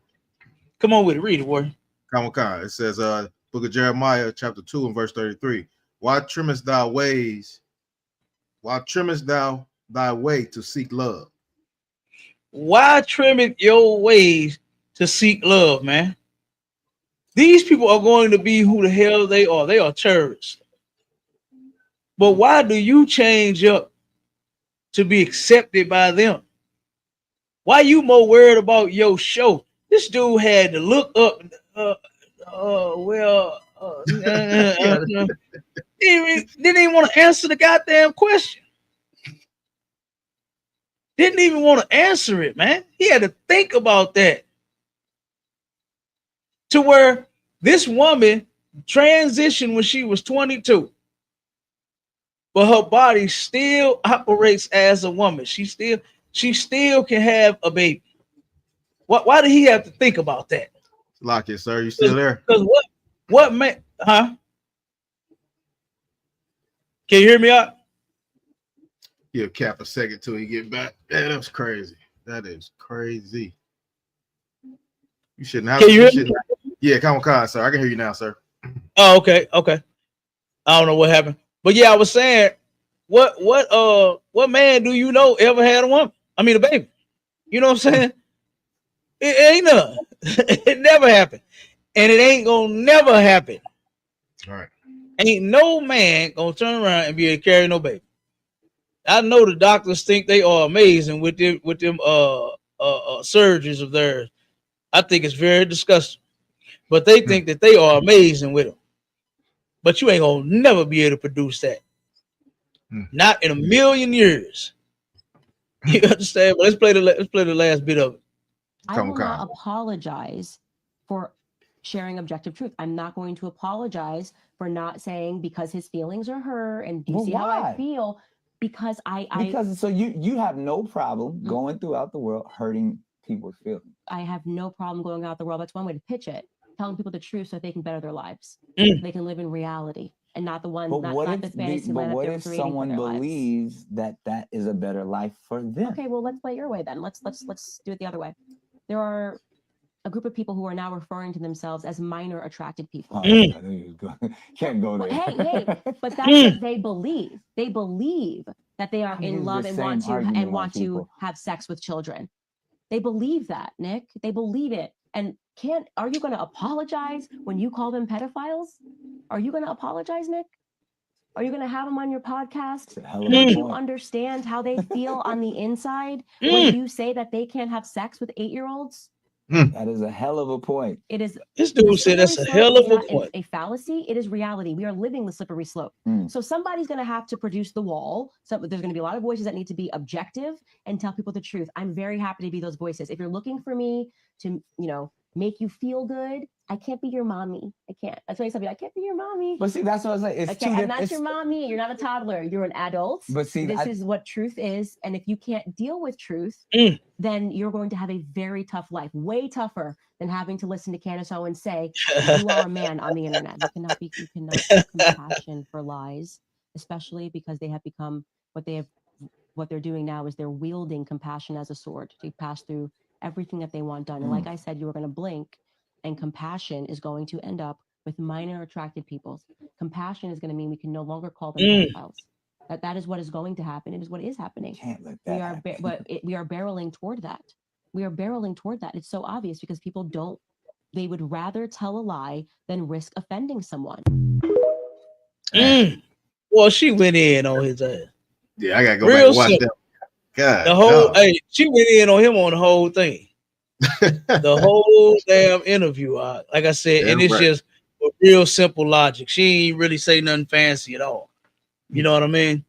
Come on with it. Read it, boy. Come on. It says, Book of Jeremiah, chapter 2 and verse 33. Why trimmest thou ways? Why trimmest thou thy way to seek love? Why trimmeth your ways to seek love, man? These people are going to be who the hell they are. They are terrorists. But why do you change up to be accepted by them? Why you more worried about your show? This dude had to look up. Didn't even want to answer the goddamn question. Didn't even want to answer it, man. He had to think about that. To where this woman transitioned when she was 22. But her body still operates as a woman. She still can have a baby. Why did he have to think about that? Lock it, sir. You still there? Because what man, huh? Can you hear me out? He'll cap a second till he get back. Yeah, that's crazy. That is crazy. You shouldn't have. Can you hear me? Yeah, come on, sir. I can hear you now, sir. Oh, okay. I don't know what happened, but yeah, I was saying, what man do you know ever had a woman? I mean, a baby. You know what I'm saying? It ain't none. It never happened, and it ain't gonna never happen. All right. Ain't no man gonna turn around and be able to carry no baby. I know the doctors think they are amazing with them surgeries of theirs. I think it's very disgusting, but they think that they are amazing with them. But you ain't gonna never be able to produce that. Not in a million years. You understand? But let's play the last bit of it. I will not apologize for sharing objective truth. I'm not going to apologize for not saying because his feelings are hurt and do you see how I feel? Because so you have no problem going throughout the world hurting people's feelings. I have no problem going out the world. That's one way to pitch it. Telling people the truth so that they can better their lives. They can live in reality and not the one, not the fantasy land that they're creating for their lives. But what if someone believes that is a better life for them? Okay, well, let's play it your way then. Let's do it the other way. There are a group of people who are now referring to themselves as minor attracted people. Can't go there. Hey, but that's what they believe. They believe that they are in love and want to have sex with children. They believe that, Nick. They believe it. And are you going to apologize when you call them pedophiles? Are you going to apologize, Nick? Are you going to have them on your podcast? Don't you understand how they feel on the inside when you say that they can't have sex with 8-year-olds? That is a hell of a point. It is. This dude said that's a hell of a point. A fallacy. It is reality. We are living the slippery slope. So somebody's going to have to produce the wall. So there's going to be a lot of voices that need to be objective and tell people the truth. I'm very happy to be those voices. If you're looking for me to, make you feel good, I can't be your mommy. I can't. That's why somebody, I can't be your mommy. But see, that's what I was like. I'm not your mommy. You're not a toddler. You're an adult. But see, this is what truth is. And if you can't deal with truth, then you're going to have a very tough life, way tougher than having to listen to Candace Owens say, you are a man on the internet. You cannot have compassion for lies, especially because they have become what they're doing now is they're wielding compassion as a sword to pass through everything that they want done. And like I said, you were going to blink and compassion is going to end up with minor attracted people. Compassion is going to mean we can no longer call them pedophiles. That is what is going to happen. It is what is happening. Can't let that happen. We are barreling toward that. We are barreling toward that. It's so obvious because people they would rather tell a lie than risk offending someone. Well, she went in on his ass. Yeah, I gotta go back and watch that. God, she went in on him on the whole thing. The whole damn interview. Like I said, and it's just a real simple logic. She ain't really say nothing fancy at all. You know what I mean?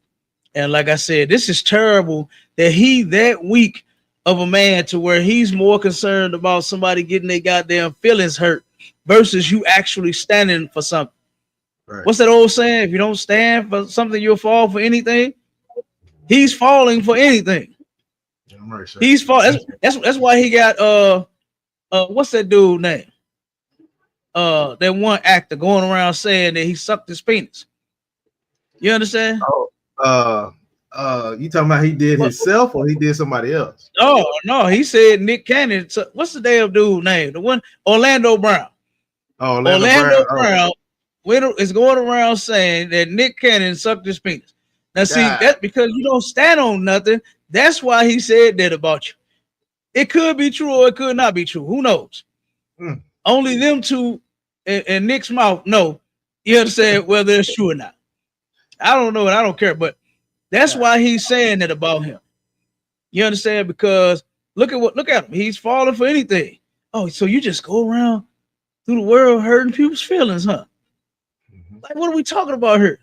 And like I said, this is terrible that he that weak of a man to where he's more concerned about somebody getting their goddamn feelings hurt versus you actually standing for something. Right. What's that old saying? If you don't stand for something, you'll fall for anything. He's falling for anything. Right, he's falling. That's why he got what's that dude name? That one actor going around saying that he sucked his penis. You understand? You talking about he did himself or he did somebody else? No, he said Nick Cannon. So what's the damn dude name? The one Orlando Brown. Oh, Orlando Brown is going around saying that Nick Cannon sucked his penis. Now, see, that's because you don't stand on nothing. That's why he said that about you. It could be true or it could not be true. Who knows? Only them two and Nick's mouth know. You understand whether it's true or not. I don't know and I don't care, but that's why he's saying that about him. You understand? Because look at him. He's falling for anything. Oh, so you just go around through the world hurting people's feelings, huh? Like, what are we talking about here?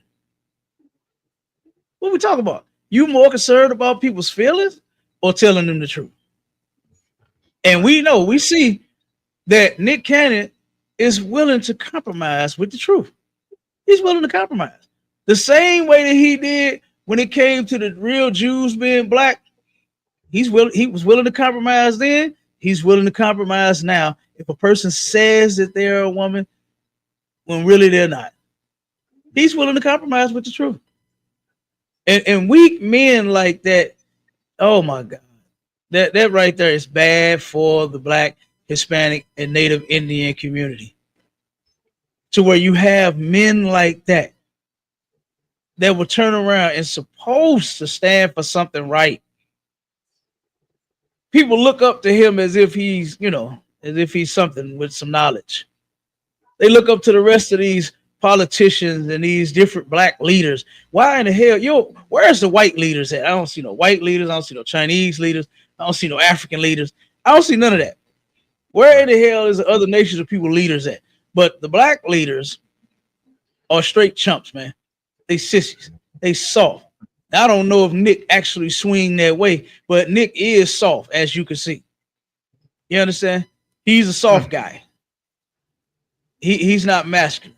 What are we talking about? You more concerned about people's feelings or telling them the truth? And we see that Nick Cannon is willing to compromise with the truth. He's willing to compromise. The same way that he did when it came to the real Jews being black. He was willing to compromise then. He's willing to compromise now. If a person says that they're a woman when really they're not, he's willing to compromise with the truth. And weak men like that, oh my God, that right there is bad for the Black, Hispanic, and Native Indian community. To where you have men like that will turn around and supposed to stand for something right. People look up to him as if he's, as if he's something with some knowledge. They look up to the rest of these politicians and these different black leaders. Why in the hell, where's the white leaders at? I don't see no white leaders. I don't see no Chinese leaders. I don't see no African leaders. I don't see none of that. Where in the hell is the other nations of people leaders at? But the black leaders are straight chumps, man. They sissies. They soft. I don't know if Nick actually swing that way, but Nick is soft, as you can see. You understand? He's a soft guy. He's not masculine.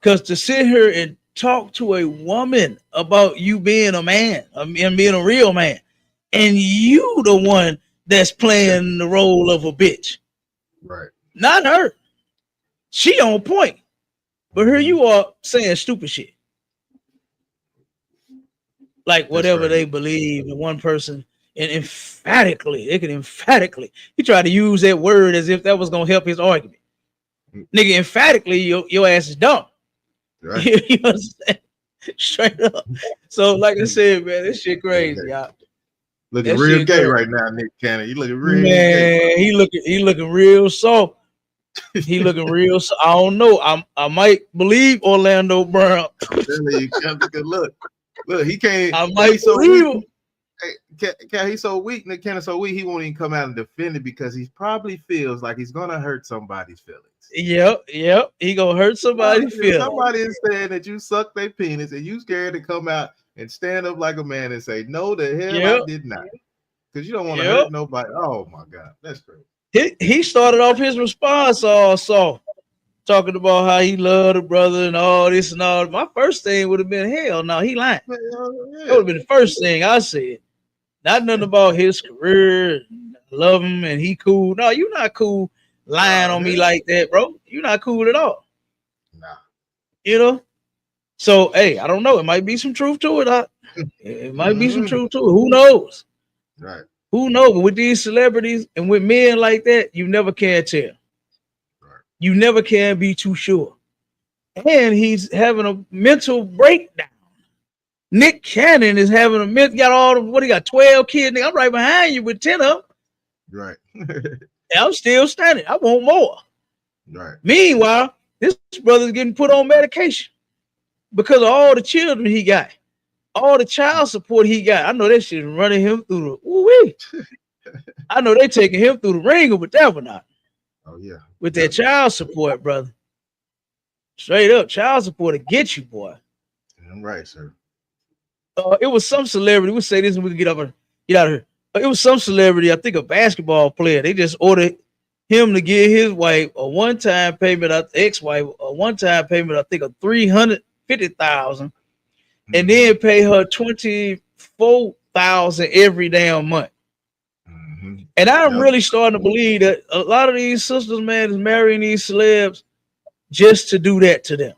Because to sit here and talk to a woman about you being a man and being a real man, and you the one that's playing the role of a bitch. Right. Not her. She on point. But here you are saying stupid shit. Like whatever they believe in one person, and they can emphatically, he tried to use that word as if that was going to help his argument. Nigga, emphatically, your ass is dumb. Right. You understand? Straight up. So, like I said, man, this shit crazy, y'all. Looking real gay right now, Nick Cannon. You looking real gay. He looking real soft. He looking real. I don't know. I might believe Orlando Brown. I'm telling you, look, he can't. I might believe him. He's so weak. Nick Cannon so weak. He won't even come out and defend it because he probably feels like he's gonna hurt somebody's feelings. Yep. He gonna hurt somebody's feelings. Somebody is saying that you suck their penis and you scared to come out and stand up like a man and say, "No, the hell I did not," because you don't want to hurt nobody. Oh my God, that's crazy. He started off his response also talking about how he loved the brother and all this and all. My first thing would have been, hell no, he lying. That would have been the first thing I said. Not nothing about his career. I love him and he cool. No, you're not cool lying on me like that, bro. You're not cool at all. Nah. So, hey, I don't know. It might be some truth to it. It might be some truth to it. Who knows? Right. Who knows? But with these celebrities and with men like that, you never can tell. Right. You never can be too sure. And he's having a mental breakdown. Nick Cannon is having a mental, he got 12 kids. I'm right behind you with 10 of them. Right. I'm still standing. I want more. Right. Meanwhile, this brother's getting put on medication because of all the children he got, all the child support he got. I know that shit running him through the I know they taking him through the ringer with that one. Oh yeah, with that child support, brother. Straight up, child support to get you, boy. I'm right, sir. It was some celebrity. We'll say this and we can get out of here. It was some celebrity, I think a basketball player. They just ordered him to give his wife a one-time payment, ex-wife, a one-time payment, I think of $350,000, and then pay her $24,000 every damn month. Mm-hmm. And I'm really starting to believe that a lot of these sisters, man, is marrying these celebs just to do that to them.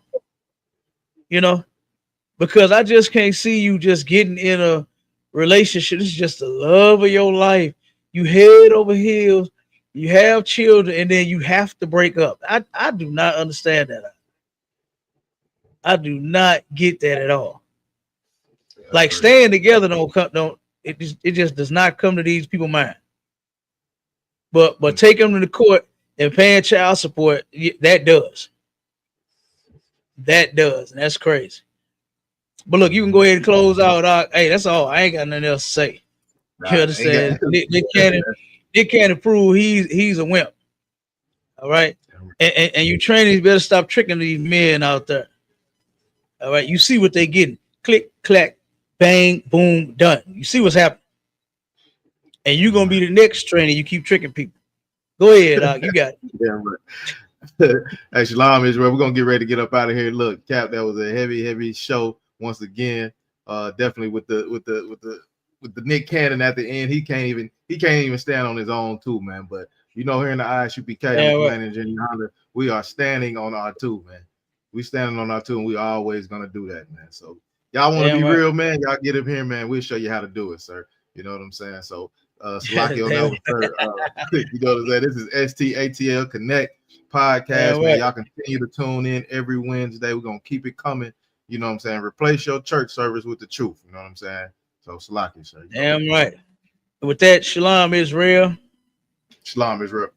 because I just can't see you just getting in a relationship. This is just the love of your life. You head over heels, you have children, and then you have to break up. I do not understand that. I do not get that at all. Like staying together don't it just does not come to these people's mind. But take them to the court and paying child support, that does. That does, and that's crazy. But look, you can go ahead and close out. Hey, that's all. I ain't got nothing else to say. You understand? Nick can't prove he's a wimp. All right, and you trainees better stop tricking these men out there. All right, you see what they getting? Click, clack, bang, boom, done. You see what's happening, and you're gonna be the next trainee. You keep tricking people. Go ahead, Doc. You got it. Yeah, right. Hey, Shalom Israel, we're gonna get ready to get up out of here. Look, Cap, that was a heavy show once again. Definitely with the Nick Cannon at the end. He can't even stand on his own too, man. But you know, here in the ISUPK, right. We are standing on our two, man. We standing on our two, and we always gonna do that, man. So y'all want to be real, man. Y'all get up here, man. We'll show you how to do it, sir. You know what I'm saying? So Salaki on that, sir. You know what I'm saying? This is STATL Connect podcast, man. Y'all continue to tune in every Wednesday. We're gonna keep it coming. You know what I'm saying? Replace your church service with the truth. You know what I'm saying? So Salaki, sir. Damn right. With that, Shalom Israel. Shalom Israel.